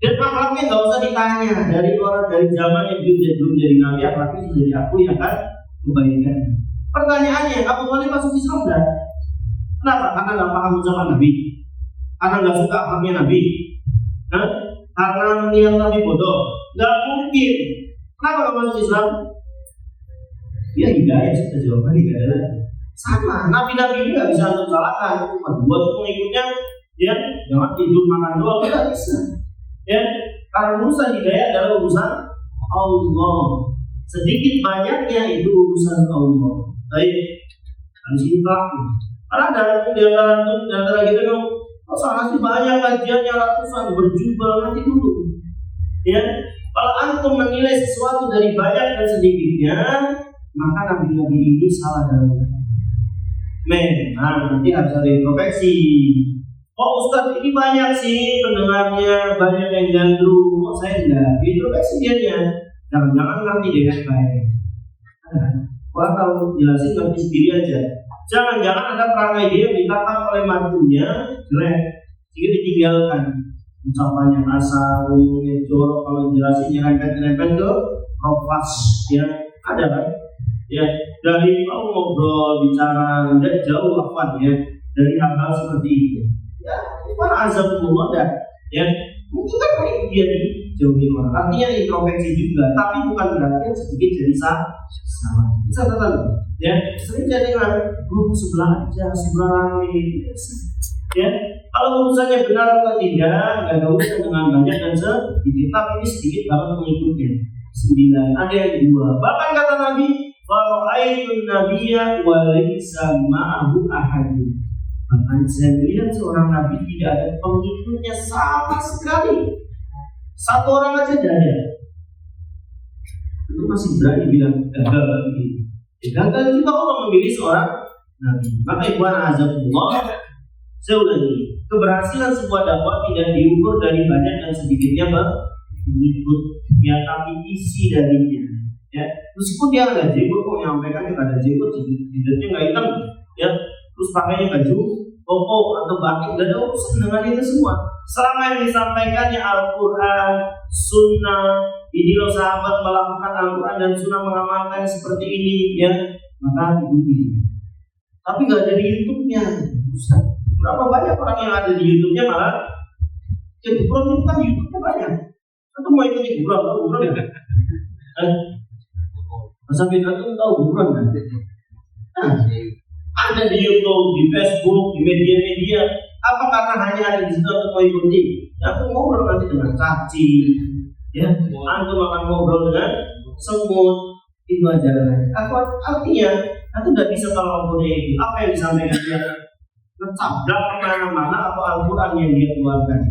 Dan akhlaknya nggak usah ditanya dari orang dari zaman yang belum jadi nabi, akhlaknya sudah diakui akan kebaikan. Pertanyaannya, Abu Thalib masuk Islam enggak? Kenapa? Karena nggak paham ucapan Nabi, karena nggak suka akhlaknya Nabi. Karena melihat Nabi bodoh, nggak mungkin. Kenapa nggak masuk Islam? Ya hidayah, sudah jawabannya tidak ada lagi. Sama, nabi-nabi ini nggak bisa untuk salahkan. Cuma dua pengikutnya, ya jangan tidur makan doang, tidak bisa. Ya, karena urusan hidayah adalah urusan Allah. Sedikit banyaknya itu urusan Allah. Baik, harus kita. Karena di antara kita yang masalah sih banyak kajiannya ratusan berjubel nanti dulu. Ya, kalau antum menilai sesuatu dari banyak dan sedikitnya, maka nabi-nabi ini salah dalam. Nanti harus ada introspeksi. Oh Ustaz ini banyak sih pendengarnya, banyak yang gandrung. Oh saya enggak. Introspeksi dianya. Jangan-jangan ngerti dengan baik. Orang tahu jelasin ngerti sendiri aja. Jangan-jangan ada perangai dia ditangkap oleh mantunya jelek, sehingga ditinggalkan. Ucapannya kasar, jorok, kalau jelasin nyerempet-nyerempet ke profas, ya ada kan? Ya dari mau ngobrol bicara dan jauh apa ya dari hal-hal seperti itu. Ya bukan azab Allah ya mungkin kan baik dia dijauhi orang. Artinya introspeksi juga, tapi bukan berarti sedikit jadi salah. Bisa tahu ya sering jadi grup sebelah aja sebelah ini ya kalau urusannya benar atau tidak nggak ada urusan dengan banyak dan sedikit, tapi ini sedikit banget mengikutnya 9 ada yang 2 bahkan kata Nabi fara'aitun nabiyya wa laysa ma'ahu ahadun. Bahkan saya melihat seorang nabi tidak ada pengikutnya sama sekali, satu orang aja tidak ada. Itu masih berani bilang gagal lagi. Gagal juga orang memilih seorang nabi. Maka ikhwan azabullah, saya ulangi, keberhasilan sebuah dakwah tidak diukur dari banyak dan sedikitnya pengikut, ya tapi isi darinya. Ya, meskipun dia nggak jenggot, kok nyampaikan nggak ada jenggot, jidatnya nggak hitam, ya, terus pakainya baju koko atau batik, nggak ada urusan dengan itu semua. Selama yang disampaikannya Al-Quran, Sunnah, ini loh sahabat melakukan Al-Quran dan Sunnah mengamalkan seperti ini, ya, maka ikuti. Tapi nggak ada di YouTube-nya. Berapa banyak orang yang ada di YouTube-nya malah jadi buron itu kan YouTube-nya banyak. Atau mau ikut buron ya? Masa beda tuh tahu buron kan? Ada di YouTube, di Facebook, di media-media. Apa karena hanya ada di situ untuk mengikuti? Ya aku ngobrol nanti dengan caci, Ya, antum akan ngobrol dengan semut, itu ajaran. Artinya, antum tidak bisa kalau ngobrolnya itu apa yang disampaikan dia ngecablak kemana-mana atau Al-Quran yang dia keluarkan,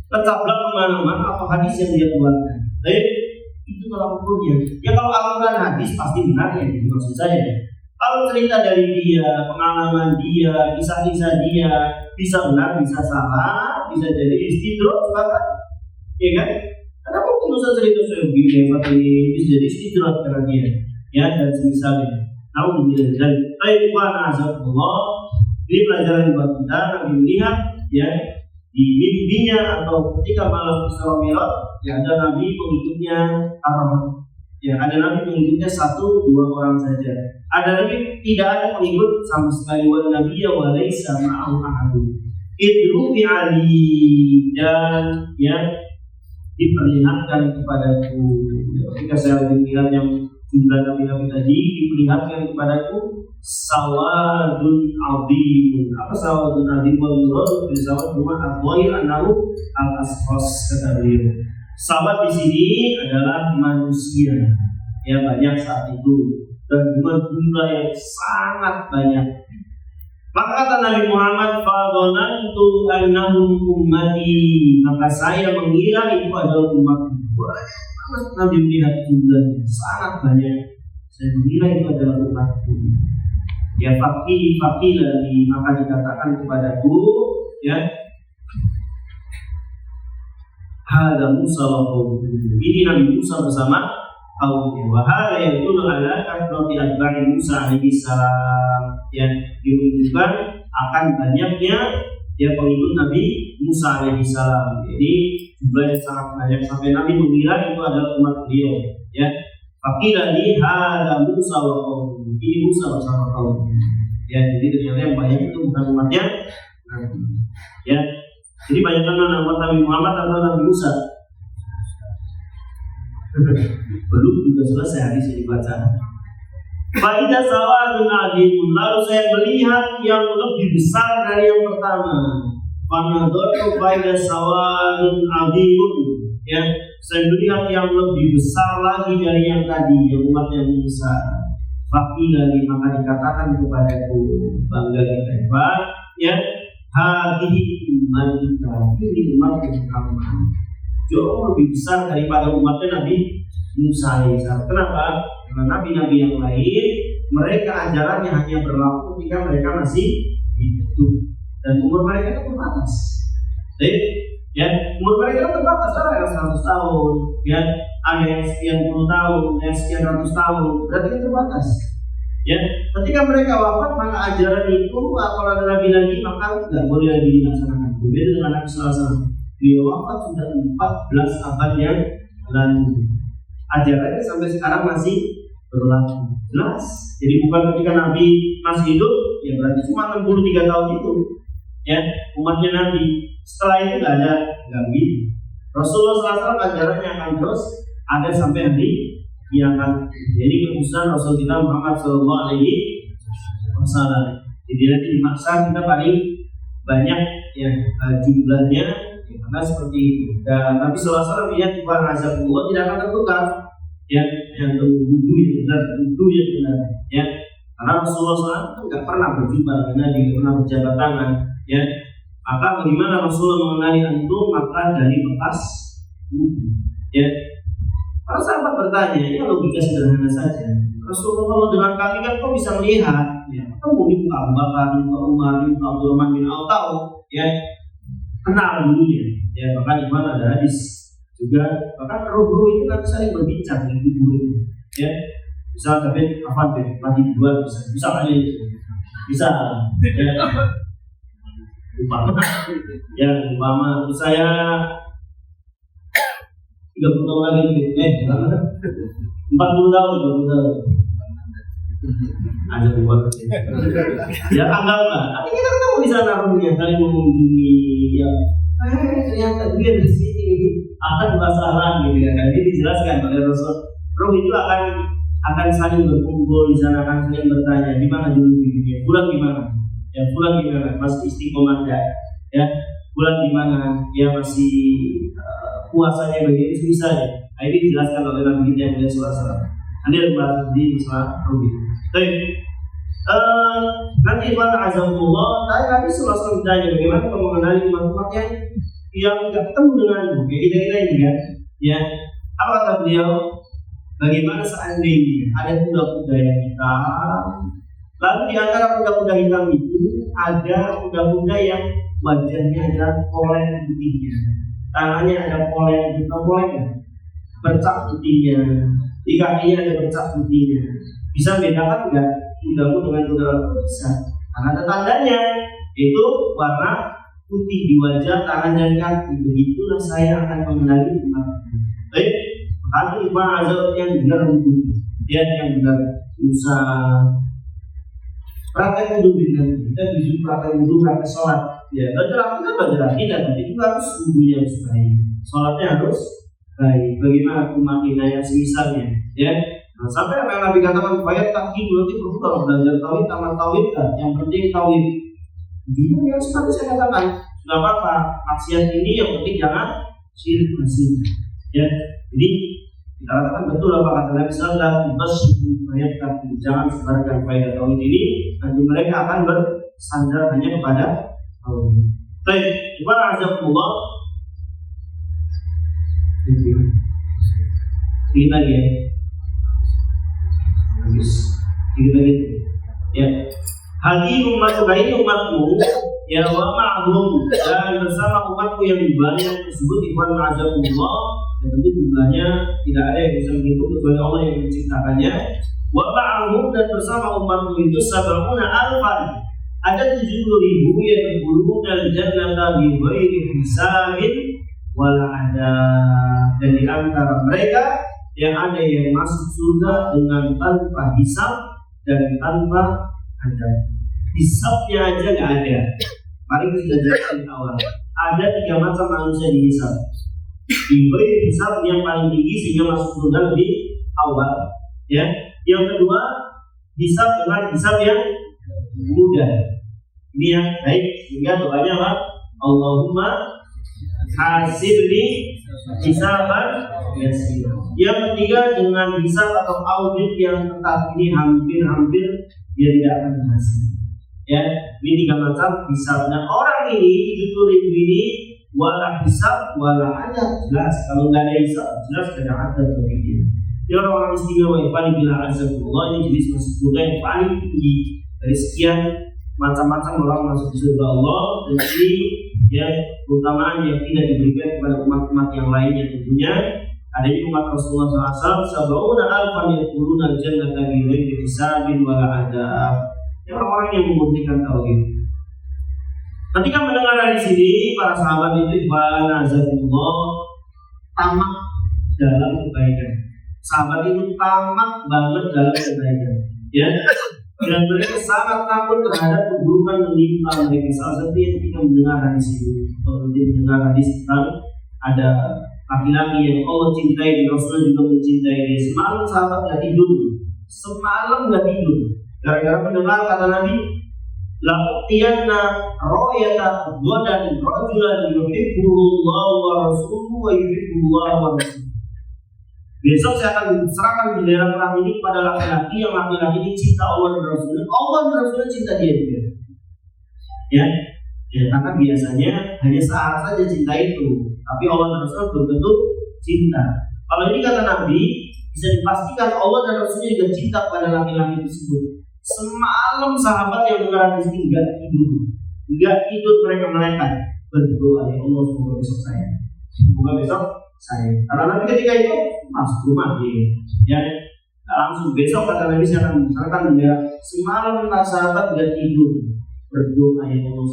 ngecablak kemana-mana atau hadis yang dia keluarkan. Jadi itu kalau ukurnya. Ya kalau Al-Quran hadis pasti benar ya, itu maksud saya. Kalau cerita dari dia, pengalaman dia, kisah-kisah dia, bisa benar, bisa salah, bisa jadi istidroj bahkan, ya kan? Karena mungkin usah cerita saya begini hebat ini bisa jadi istidroj karena dia, ya dan semisalnya. Namun bila dari Taiwan Azabullah, ini pelajaran buat kita. Nabi melihat ya di mimpinya atau ketika malam Isra Mi'raj, ya ada Nabi pengikutnya ya ada Nabi pengikutnya 1-2 orang saja. Ada Nabi tidak ada pengikut sama sekali. Wa Nabi wa laisa ma'ahu ahadun. Idru bi Ali, dan ya diperlihatkan kepadaku. Ketika saya melihat yang jumlah nabi-nabi tadi, diperlihatkan kepadaku sawadun adhimun. Apa sawadun adhim? Wal murad bil sawad rumah al-ghair annahu al-asfas, kata beliau. Sawad di sini adalah manusia, ya banyak saat itu dan jumlah yang sangat banyak. Maka kata Nabi Muhammad, fadhanantu annahum ummati, maka saya mengira itu adalah umatku. Nabi melihat jumlahnya sangat banyak, saya mengira itu adalah umatku. Ya fakilani, maka dikatakan kepadaku, ya hada Musa wa qaumuhu, ini Nabi Musa bersama kaumnya. Wa hada yadullu ala kathrati atba'i Musa alaihi salam, yang menunjukkan akan banyaknya ya pengikut Nabi Musa alaihi salam. Jadi jumlahnya sangat banyak sampai Nabi mengira itu adalah umat beliau. Ya, faqila li hada Musa wa qaumuhu, ini Musa bersama kaumnya. Ya, jadi ternyata yang banyak itu bukan umatnya Nabi. Ya. Jadi banyak nama Nabi Muhammad atau Nabi Musa? Belum juga selesai hadis yang dibaca. Faidah sawadun adhimun, lalu saya melihat yang lebih besar dari yang pertama. Fanadhatu faidah sawadun adhimun, ya, saya melihat yang lebih besar lagi dari yang tadi, yang umatnya Musa. Fakilani, maka dikatakan kepadaku, bangga kita, ya, hadihi umatika, ini umat Muhammad jauh lebih besar daripada umatnya Nabi Musa AS. Kenapa? Karena nabi-nabi yang lain mereka ajarannya hanya berlaku ketika mereka masih hidup dan umur mereka itu terbatas. Jadi, ya umur mereka itu terbatas, ada yang 100 tahun, ya ada yang sekian puluh tahun, yang sekian ratus tahun, berarti itu terbatas. Ya, ketika mereka wafat maka ajaran itu kalau ada nabi lagi maka tidak boleh lagi dilaksanakan. Berbeda dengan Nabi SAW, beliau wafat sudah 14 abad yang lalu. Ajarannya sampai sekarang masih berlaku. Jelas. Jadi bukan ketika Nabi masih hidup, ya berarti cuma 63 tahun itu. Ya, umatnya Nabi. Setelah itu nggak begitu. Rasulullah SAW ajarannya akan terus ada sampai nanti kiamat. Jadi kekhususan Rasul kita Muhammad Sallallahu Alaihi Wasallam. Jadi nanti dimaksa kita paling banyak ya jumlahnya, ya, karena seperti itu. Dan Nabi Sallallahu Alaihi Wasallam lihat Tuhan Azabullah tidak akan tertukar, ya yang terbudu yang benar, terbudu yang benar, ya. Karena Rasulullah SAW nggak pernah berjumpa dengan Nabi, nggak pernah berjabat tangan, ya. Maka bagaimana Rasulullah mengenali antum? Maka dari bekas wudhu, ya. Para sahabat bertanya, ya logika sederhana saja. Rasulullah dengan kami kan kau bisa melihat, ya, ketemu di muka Abu Bakar, di muka Umar, di muka Abdurrahman bin Auf, ya, kenal dulunya, ya. Bahkan Iman ada hadis juga, bahkan roh-roh itu kan saling berbincang di kubur itu, ya. Bisa tapi apa deh, mati dua bisa aja, bisa, ya. Umpama saya 30 tahun lagi, 40 tahun, ada buat ya anggaplah, artinya kita ketemu di sana rohnya, saling mengunjungi, ya, ternyata dia di sini akan masalah gitu kan. Jadi dijelaskan oleh Rasul, roh itu akan saling berkumpul di sana, akan saling bertanya, di mana dulu hidupnya, pulang di mana, ya pulang di mana, masih istiqomah ya, pulang di mana, ya masih puasanya bagi misalnya. Ini dijelaskan oleh Nabi kita yang mulia SAW. Ini ada bahasa di Islam Rubi. Baik. Nanti pada azamullah, Nabi SAW ditanya bagaimana kalau mengenali umat-umat yang tidak ketemu denganmu, kayak kita ini kan? Ya, apa kata beliau? Bagaimana seandainya ada kuda-kuda yang hitam, lalu di antara kuda-kuda hitam itu ada kuda-kuda yang wajahnya ada polen putihnya, tangannya ada polen hitam polennya, bercak putihnya, di kakinya ada bercak putihnya. Bisa bedakan enggak kudamu dengan kuda lain? Bisa, karena ada tandanya, itu warna putih di wajah, tangan dan kaki. Begitulah saya akan mengenali umat. Baik, maka iman azab yang benar wudhu, yang benar usaha praktek wudhu dengan kita bisa praktek wudhu, praktek sholat. Ya, belajar kita belajar tidak, tapi juga harus wudhunya harus baik, sholatnya harus baik. Bagaimana kumakinah yang semisalnya, ya. Nah, sampai apa yang Nabi katakan, bayat kaki berarti perlu kalau belajar tauhid, tamat tauhid kan, yang penting tauhid. Dia yang seperti saya katakan, sudah apa maksiat ini yang penting jangan syirik masih. Ya, jadi kita katakan betul apa kata Nabi Sallallahu Alaihi Wasallam, bayat kaki, jangan sebarkan faedah tauhid ini, nanti mereka akan bersandar hanya kepada tauhid. Baik, ibarat azabullah. Ini lagi ya. Habis kita gitu ya, hadir umatku ini umatmu ya, wa ma'hum, dan bersama umatku yang banyak tersebut ikhwan ma'azabullah, dan tentu jumlahnya tidak ada yang bisa menghitung kecuali Allah yang menciptakannya. Wa ma'hum, dan bersama umatku itu sab'una alfan, ada 70.000 yang yadkhuluna al-jannata bi ghairi hisabin wala adab, dan di antara mereka yang ada yang masuk surga dengan tanpa hisab dan tanpa adab. Hisabnya aja nggak ada. Mari kita jelaskan di awal. Ada 3 macam manusia dihisab. Diberi hisab yang paling tinggi sehingga masuk surga lebih awal. Ya. Yang kedua, hisab dengan hisab yang mudah. Ini yang baik. Sehingga doanya apa? Allahumma hasibni hisaban yasir. Yang ketiga dengan hisab atau audit yang ketat, ini hampir dia tidak akan berhasil. Ya, ini 3 macam hisab. Dan orang ini 70.000 ini wala hisab wala adab, jelas kalau nggak ada hisab jelas tidak ada adab bagi dia. Dia orang istimewa yang paling bila azabullah, ini jenis masuk surga yang paling tinggi dari sekian macam-macam orang masuk surga Allah. Dan ini ya keutamaan yang tidak diberikan kepada umat-umat yang lainnya. Tentunya ada umat Rasulullah SAW, sab'una alfan yadkhuluna al-jannata bi ghairi hisabin wala adab. Ya, orang-orang yang membuktikan tauhid. Ketika mendengar dari sini, para sahabat itu azabullah tamak dalam kebaikan. Sahabat itu tamak banget dalam kebaikan. Ya, dan mereka sangat takut terhadap keburukan menimpa mereka. Salah satu yang kita mendengar hadis ini, atau mendengar hadis tentang ada laki-laki yang Allah cintai dan Rasulullah juga mencintai dia. Semalam sahabat gak tidur, gara-gara mendengar kata Nabi, la'utiyanna ro'yata ghadan rajulan yuhibbullah wa rasuluhu wa yuhibbullah wa rasuluhu. Besok saya akan serahkan bendera perang ini kepada laki-laki yang laki-laki ini cinta Allah dan Rasulullah. Allah dan Rasulullah cinta dia juga. Ya, karena biasanya hanya saat saja cinta itu, tapi Allah dan Rasulullah belum tentu cinta. Kalau ini kata Nabi, bisa dipastikan Allah dan Rasulullah juga cinta kepada laki-laki tersebut. Semalam sahabat yang mendengar hadis ini nggak tidur mereka melekat berdoa, ya Allah semoga besok saya. Karena nanti ketika itu masuk rumah dia, ya langsung besok kata Nabi saya akan membesarkan bendera. Semalam sahabat nggak tidur berdoa, ya Allah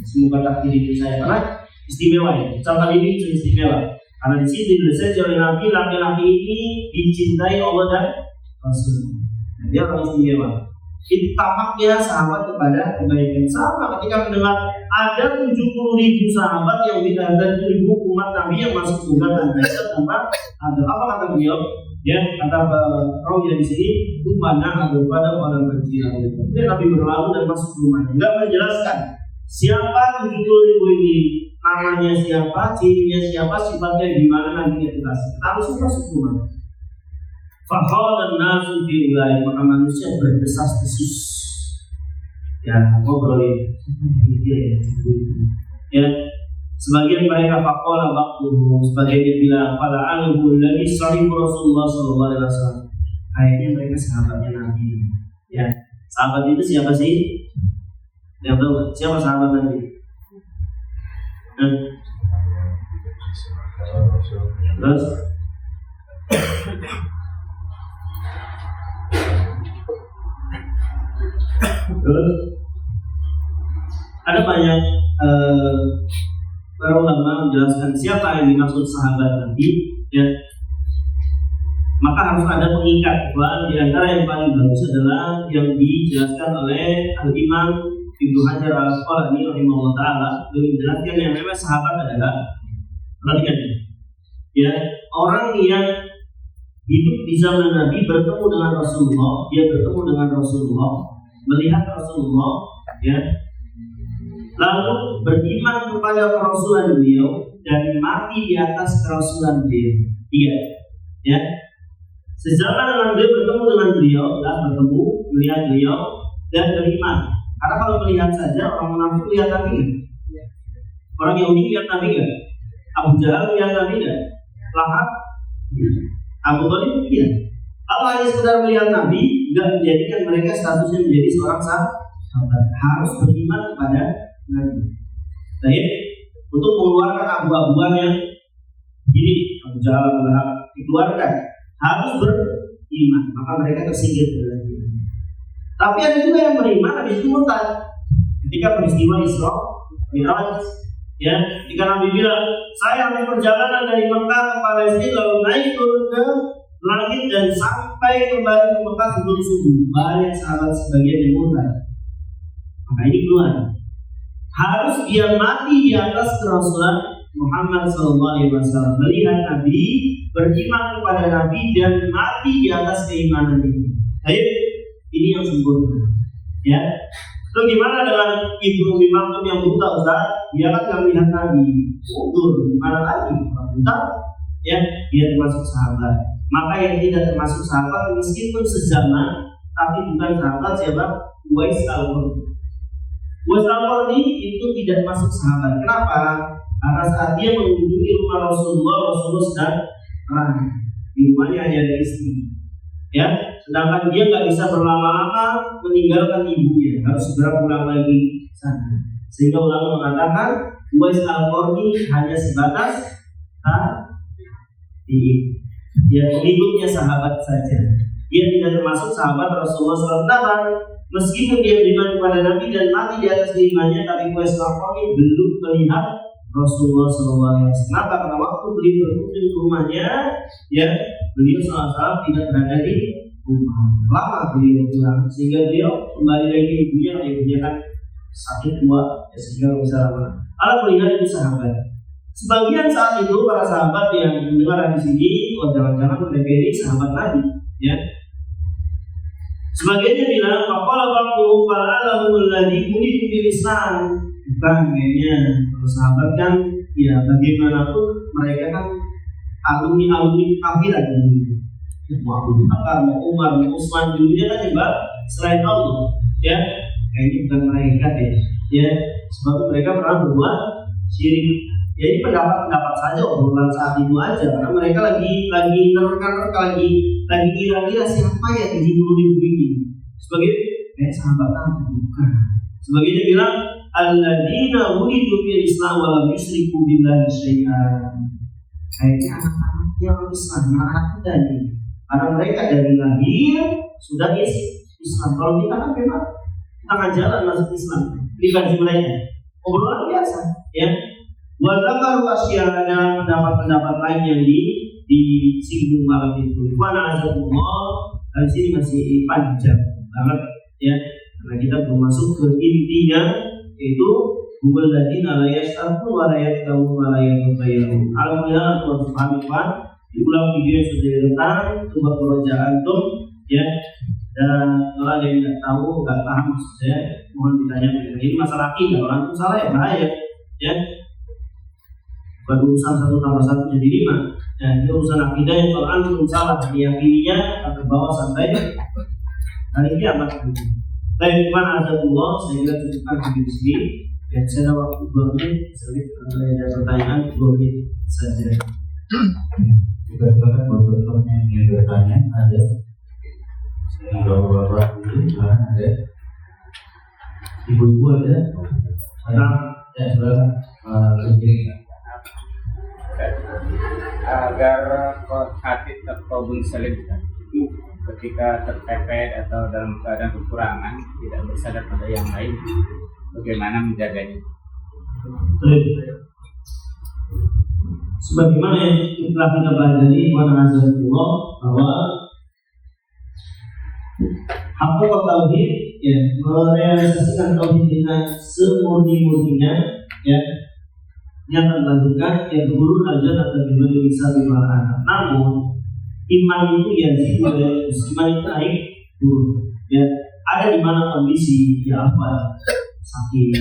semoga takdir itu saya, karena istimewa ya. Ucapan ini istimewa karena di sini ditulis oleh Nabi, laki-laki ini dicintai Allah dan Rasul. Dia orang istimewa. Tamaknya sahabat kepada kebaikan. Sama ketika mendengar ada 70.000 sahabat yang tidak ada 7.000 umat Nabi yang masuk surga tanpa ada apa kata beliau? Ya, kata Rawi di sini, "Umana ada pada orang kecil." Kemudian Nabi berlalu dan masuk rumahnya. Enggak menjelaskan siapa 70.000 ini, namanya siapa, cirinya siapa, sifatnya gimana nanti kita langsung masuk rumah. Faqala an-nasu fi ulai, maka manusia berdesas-desus. Ya, ngobrolin. Ya, sebagian mereka faqala ba'dhum, sebagian bilang fala alul ladzi sahibu Rasulullah sallallahu alaihi wasallam. Kayaknya mereka sahabatnya Nabi. Ya, sahabat itu siapa sih? Yang tahu nggak? Siapa sahabat Nabi? Terus ada banyak para ulama menjelaskan siapa yang dimaksud sahabat Nabi, ya. Maka harus ada pengikat. Di antara yang paling bagus adalah yang dijelaskan oleh Al-Imam Ibnu Hajar Al-Asqalani rahimahullah taala, menjelaskan yang namanya sahabat adalah, perhatikan ya, orang yang hidup di zaman Nabi, bertemu dengan Rasulullah, dia bertemu dengan Rasulullah, melihat Rasulullah, ya, lalu beriman kepada kerasulan beliau dan mati di atas kerasulan beliau. Iya, ya. Sejalan dengan beliau, bertemu dengan beliau, bertemu, melihat beliau dan beriman. Karena kalau melihat saja, orang munafik lihat Nabi nggak? Orang Yahudi lihat Nabi nggak? Abu Jahal lihat Nabi nggak? Lahab? Abu Thalib iya. Kalau hanya sekedar melihat Nabi, nggak menjadikan mereka statusnya menjadi seorang sahabat. Harus beriman kepada Nabi. Baik, untuk mengeluarkan abu-abuan yang ini Abu Jahal, Lahab dikeluarkan, harus beriman. Maka mereka tersingkir dari Nabi. Tapi ada juga yang beriman habis itu murtad. Ketika peristiwa Isra Mi'raj, ya, ketika Nabi bilang, saya habis perjalanan dari Mekah ke Palestina lalu naik turun ke langit dan sampai kembali ke Mekah sebelum subuh. Banyak sahabat sebagian yang murtad. Maka ini keluar. Harus dia mati di atas kerasulan Muhammad SAW, melihat Nabi, beriman kepada Nabi dan mati di atas keimanan itu. Baik. Ini yang sempurna, ya. Lalu gimana dengan Ibnu Maktum yang buta, Ustaz? Dia kan nggak melihat Nabi, mundur, gimana lagi? Buta, ya, dia termasuk sahabat. Maka yang tidak termasuk sahabat meskipun sezaman, tapi bukan sahabat siapa? Uwais al-Qarni. Uwais al-Qarni itu tidak masuk sahabat. Kenapa? Karena saat dia mengunjungi rumah Rasulullah sedang perang. Di rumahnya hanya ada istri. Ya, sedangkan dia nggak bisa berlama-lama meninggalkan ibunya, harus segera pulang lagi sana. Sehingga ulama mengatakan Uwais al-Qarni hanya sebatas dia pengikutnya sahabat saja. Dia tidak termasuk sahabat Rasulullah SAW. Meskipun dia beriman kepada Nabi dan mati di atas imannya, tapi Uwais al-Qarni belum melihat Rasulullah SAW. Kenapa? Karena waktu beliau berkunjung ke rumahnya, ya, beliau SAW tidak berada di rumah. Lama beliau pulang, sehingga beliau kembali lagi ibunya kan sakit tua, ya, sehingga bisa lama. Allah melihat itu sahabat. Sebagian saat itu para sahabat yang mendengar di sini, jangan-jangan mereka ini sahabat Nabi, ya. Sebagiannya bilang, faqala ba'dhum fala'alahumul ladzi ulidu bil Islam. Bukan, kayaknya kalau sahabat kan, ya bagaimanapun mereka kan alumni akhirat dulu. Mau Abu Bakar, mau Umar, mau Utsman, dulunya kan hebat selain Allah, ya. Kayaknya bukan mereka deh, ya. Sebab mereka pernah berbuat syirik. Ya ini pendapat saja, obrolan saat itu aja, karena mereka lagi nerka-nerka, lagi kira-kira siapa ya 70.000 ini. Sebagai sahabat Nabi bukan. Sebagainya bilang alladzina wulidu fil Islam wa lam yusyriku billahi syai'an. Kayaknya anak-anaknya orang Islam, anak muda nih. Karena mereka dari lahir sudah Islam. Kalau kita kan memang tengah jalan masuk Islam, dibanding mereka. Obrolan biasa, ya. Wadakar wasyana pendapat-pendapat lain yang disinggung malam itu. Mana azabullah, di sini masih panjang banget, ya. Karena kita belum masuk ke intinya, yaitu Google ladina la yastarku wa la yatawu wa la yatabayyaru. Alhamdulillah teman paham diulang video yang sudah direkam, coba proja antum, ya. Dan kalau ada yang tidak tahu, nggak paham maksud saya, mohon ditanya. Ini masalah akidah, orang itu salah ya bahaya, ya. baru urusan satu tambah satu jadi 5. Nah, ini urusan akidah yang kalau antum salah meyakininya akan terbawa sampai hari kiamat. Baik, mana ada Allah, saya kira cukupkan di sini. Dan saya ada waktu 2 menit, kalau ada pertanyaan 2 menit saja. Kita silakan buat yang ingin bertanya, ada. Saya bawa-bawa dulu, ada. Ibu-ibu ada. Ya, silakan. Agar hati terkabul salim ketika terpepet atau dalam keadaan kekurangan, tidak bersandar pada yang lain, bagaimana menjaganya? Sebagaimana yang telah kita pelajari Allah bahwa hakikat tauhid ya, merealisasikan tauhid dengan semurni-murninya ya, yang terlanjutkan ya guru ajar atau gimana bisa dimakan. Namun iman itu ya iman itu naik turun ya, ada di mana kondisi ya apa sakit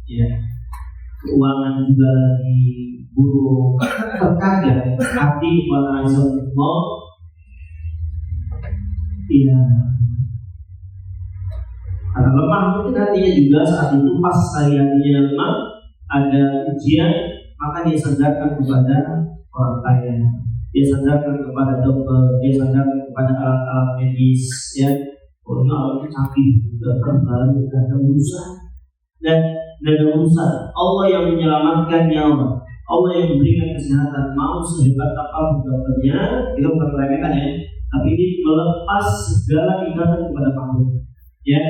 ya, keuangan juga lagi buruk, terkadang hati kepada Allah ya karena lemah, mungkin hatinya juga saat itu pas sekali hatinya lemah, ada ujian, maka dia sandarkan kepada orang kaya, dia sandarkan kepada dokter, dia sandarkan kepada alat-alat medis ya, pokoknya orang itu sakit, sudah terbang, sudah ada urusan dan ada urusan. Allah yang menyelamatkan nyawa, Allah yang memberikan kesehatan, mau sehebat apapun dokternya, itu bukan meremehkan ya, tapi ini melepas segala ikatan kepada makhluk ya.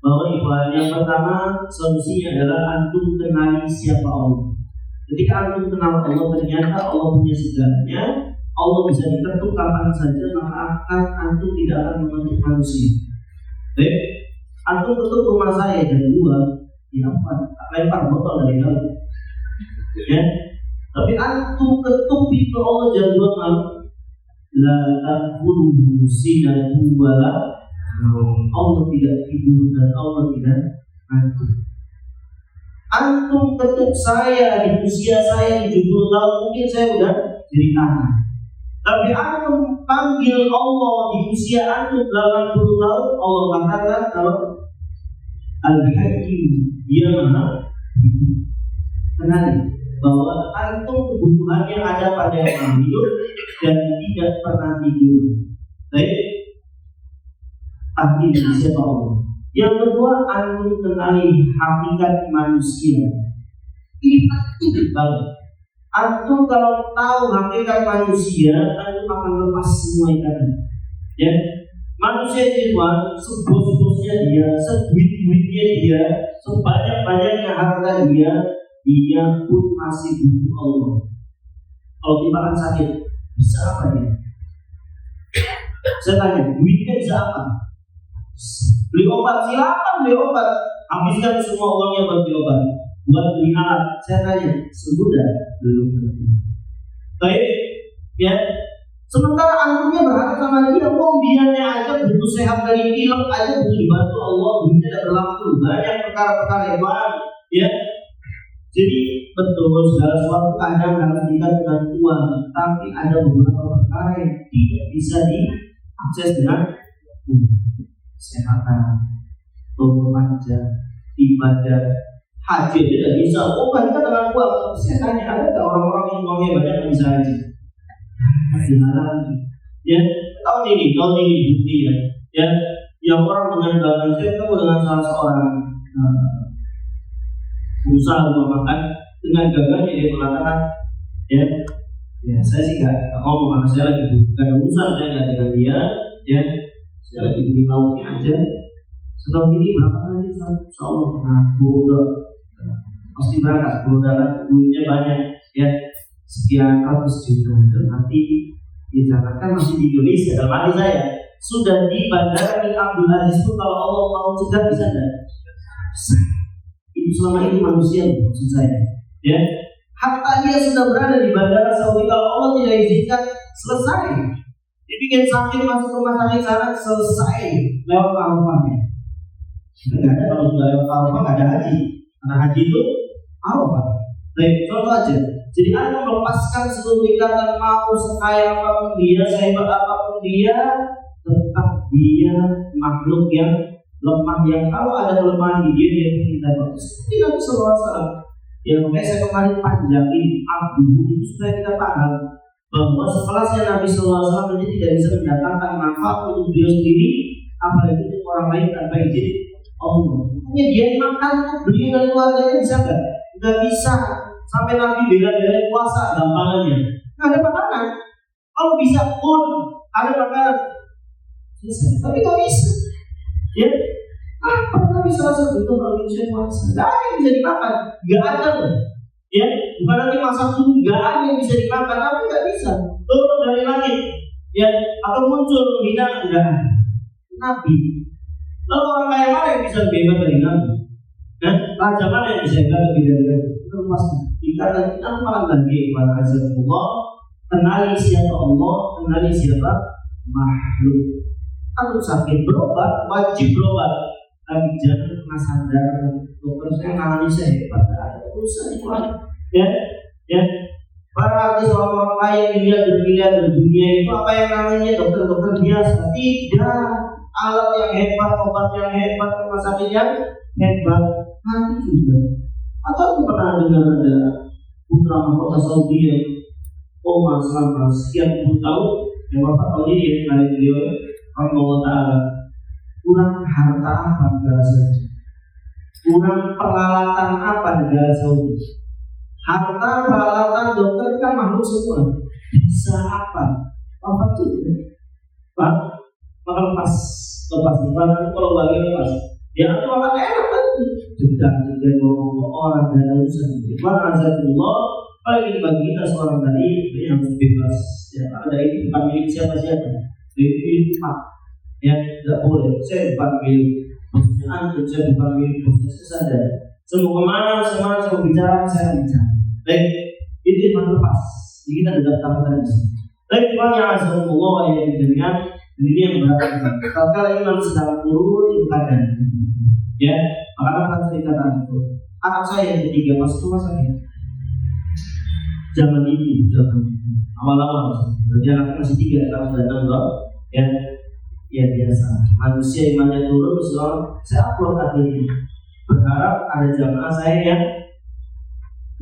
Bahwa ibadah yang pertama solusinya adalah antum kenali siapa Allah. Ketika antum kenal Allah, ternyata Allah punya segalanya, Allah bisa diketuk kapan saja, maka akan antum tidak akan membentuk manusia. Baik, antum ketuk rumah saya jam 2, ya apa? Lempar botol dari dalam. Ya, tapi antum ketuk pintu Allah jam 2 malam, la ta'khudhuhu sinatun wala Allah tidak tidur dan Allah tidak ngantuk. Antum ketuk saya di usia saya 70 tahun, mungkin saya udah jadi anak. Tapi antum panggil Allah di usia antum 80 tahun, Allah katakan kalau Al-Hakim, dia maha kenali bahwa antum kebutuhannya ada pada yang hidup dan tidak pernah tidur. Baik, ahli siapa Allah. Yang kedua, antum kenali hakikat manusia. Ini penting banget. Antum kalau tahu hakikat manusia, antum akan lepas semua ikatan. Ya, manusia itu sebos-bosnya dia, seduit-duitnya dia, sebanyak-banyaknya harta dia pun masih butuh Allah. Kalau kita kan sakit, bisa apa dia? Saya tanya, duitnya bisa apa? Beli obat, silakan beli obat, habiskan semua uangnya buat beli obat, buat beli alat. Saya tanya, sudah belum? Baik, ya. Sementara antumnya berharap sama dia, dianya aja butuh sehat dari pilek aja butuh dibantu Allah, duitnya tidak berlaku, banyak perkara-perkara yang baru, ya. Jadi betul segala sesuatu kadang harus dikatakan dengan uang, tapi ada beberapa perkara yang tidak bisa diakses dengan kesehatan, panja, ibadah, haji tidak bisa. Oh, kita dengan uang. Saya tanya, ada nggak orang-orang yang uangnya banyak yang bisa haji? Masih haram. Ya, tahun ini bukti ya. Ya, yang orang dengan dalam saya ketemu dengan salah seorang usaha rumah makan, dengan gagahnya dia mengatakan, ya saya sih nggak ngomong karena saya lagi bukan urusan saya nggak dengan dia, ya. Saya lagi beli lauknya aja. Setelah ini berapa kali Allah udah pasti berangkat, udah duitnya banyak ya, sekian ratus juta. Dan nanti di Jakarta masih di Indonesia. Dalam hati saya sudah di bandara King Abdul Aziz pun kalau Allah mau cegat bisa enggak? Itu selama ini manusia maksud saya. Ya, hatta dia sudah berada di bandara Saudi, kalau Allah tidak izinkan selesai. Dibikin sakit masuk rumah sakit sana, selesai lewat Arafahnya. Tidak ada, kalau sudah lewat Arafah nggak ada haji, karena haji itu Arafah. Baik, contoh aja, Jadi Anda melepaskan seluruh ikatan mau sekaya apapun dia, sehebat apapun dia, tetap dia makhluk yang lemah, yang kalau ada kelemahan di dia minta bagus. Seperti Nabi sallallahu alaihi wasallam. Ya, makanya saya kemarin panjangin abdu itu supaya kita paham bahwa sekelasnya Nabi sallallahu alaihi wasallam ini tidak bisa mendatangkan manfaat untuk beliau sendiri, apalagi untuk orang lain tanpa izin Allah. Makanya dia makan beliau dan keluarganya bisa nggak bisa. Sampai Nabi bela-belain puasa gampangannya. Nggak ada makanan. Kalau bisa pun ada makanan. Selesai. Tapi nggak bisa. Ya, apa Nabi salah satu itu kalau bisa puasa? Nggak ada yang bisa dimakan. Nggak ada loh. Ya, bukan nanti masak dulu. Nggak ada yang bisa dimakan. Tapi nggak bisa. Turun dari langit. Ya, atau muncul bintang enggak ada. Nabi. Lalu orang kaya mana yang bisa lebih hebat dari Nabi? Raja mana yang bisa lebih dari Nabi? Itu pasti. Karena kita malah lagi kepada Allah, kenali siapa Allah, kenali siapa makhluk. Kalau sakit berobat, wajib berobat, tapi jangan pernah sadar dokter saya nangani saya hebat, ada urusan itu ya. Para artis orang-orang kaya miliar dunia itu apa yang namanya dokter-dokter biasa? Tidak, alat yang hebat, obat yang hebat, rumah sakit yang hebat, nanti juga. Atau aku pernah dengar ada putra mahkota Saudi yang koma selama sekian puluh tahun, yang wafat tahun ini yang dari beliau Allah Ta'ala. Kurang harta apa negara Saudi? Kurang peralatan apa negara Saudi? Harta, peralatan, dokter kan makhluk semua. Bisa apa? Wafat juga Pak, maka lepas kalau bagi lepas ya itu malah enak tadi. Juga ngomong ke orang dan urusan bagaimana azabullah. Apalagi bagi kita seorang dai yang harus bebas. Ya, ada ini bukan milik siapa-siapa. Milik Pak. Ya, tidak boleh. Saya bukan milik bosnya antum, saya bukan milik bosnya saya. Semua kemana saya bicara, saya bicara. Baik, itu yang lepas. Jadi kita tidak tahu di sini. Baik, Pak yang azabullah yang dengan ini yang berat. Kalau imam sedang turun itu keadaan. Ya, maka akan cerita itu. Anak saya yang ketiga masuk rumah sakit. Zaman itu awal-awal, berarti anaknya masih 3 tahun dan 6 ya biasa. Manusia imannya turun, saya upload hari ini. Berharap ada jamaah saya yang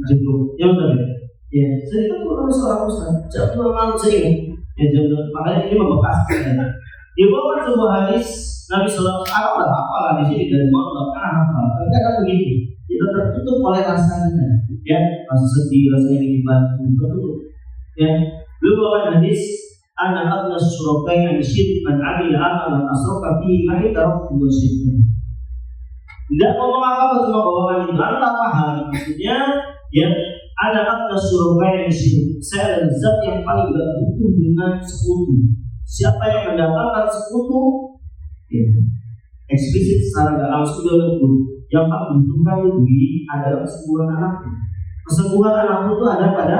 jemput. Ya betul ya. Saya itu turun seorang ustaz. Jam 2 malam saya ini. Ya jam 2. Makanya ini membekas. Dibawa sebuah hadis Nabi Sallallahu Alaihi Wasallam apalah di sini dari Allah tapi kadang begitu kita tertutup oleh rasanya ya, rasa sedih, rasa ingin dibantu tertutup ya. Beliau bawakan hadis ana aqna syurakai an syirk man amila amalan asrafa fihi ma'i taraktu wa syirk. Tidak ngomong apa cuma bawakan itu anda paham maksudnya ya. Ada aqna syurakai an syirk, saya adalah zat yang paling gak butuh dengan sekutu. Siapa yang mendatangkan sekutu ya, eksplisit secara gak langsung dia menyebut yang tak membutuhkan lebih adalah kesembuhan anaknya. Kesembuhan anakmu itu ada pada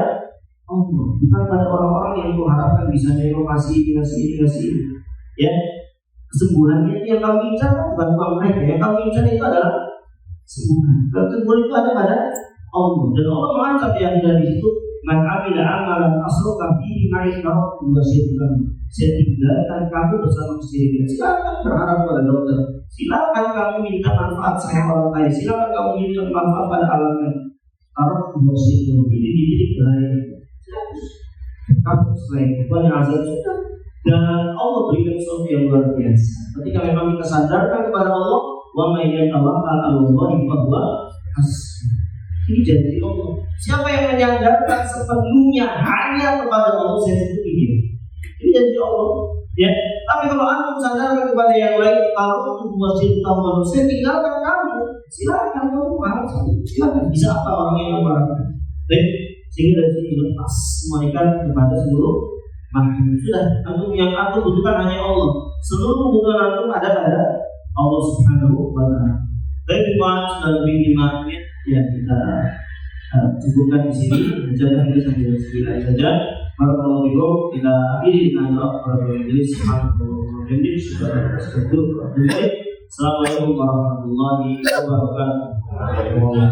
Allah, bukan pada orang-orang yang kau harapkan bisa inovasi ya. Kesembuhannya yang kamu incar bukan uang mereka, yang kamu incar itu adalah kesembuhan. Kesembuhan itu ada pada Allah, dan Allah mengancam yang dari situ man amila amalan asroka fihi ma'i taraktu wa syirkan. Saya tinggalkan kamu bersama kesyirikan. Silakan berharap pada dokter. Silakan kamu minta manfaat saya orang lain. Silakan kamu minta manfaat pada alatnya. Taraktu wa syirkan. Ini dididik bahaya. Kamu selain Tuhan yang azab sudah. Dan Allah berikan sesuatu yang luar biasa. Ketika memang kita sadarkan kepada Allah, wa may yatawakkal 'ala Allahi fa huwa hasbuh. Ini janji Allah. Siapa yang menyandarkan sepenuhnya hanya kepada Allah, saya sebut ini. Ini janji Allah. Ya, tapi kalau antum sadarkan kepada yang lain, kalau itu wasiat tahu saya tinggalkan kamu. Silakan kamu marah. Silakan bisa apa orang yang marah. Baik, sehingga dari sini lepas semua kepada seluruh makhluk. Sudah, antum yang antum butuhkan hanya Allah. Seluruh kebutuhan antum ada pada Allah Subhanahu wa Ta'ala. Baik, sudah lebih 5 menit. Ya, kita cukupkan di sini. Jangan kita sampai sekitar saja. Barakallahu fikum. Kita akhiri dengan doa majelis. Assalamualaikum warahmatullahi wabarakatuh. Prosesnya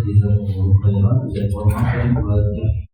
bisa mengubah bisa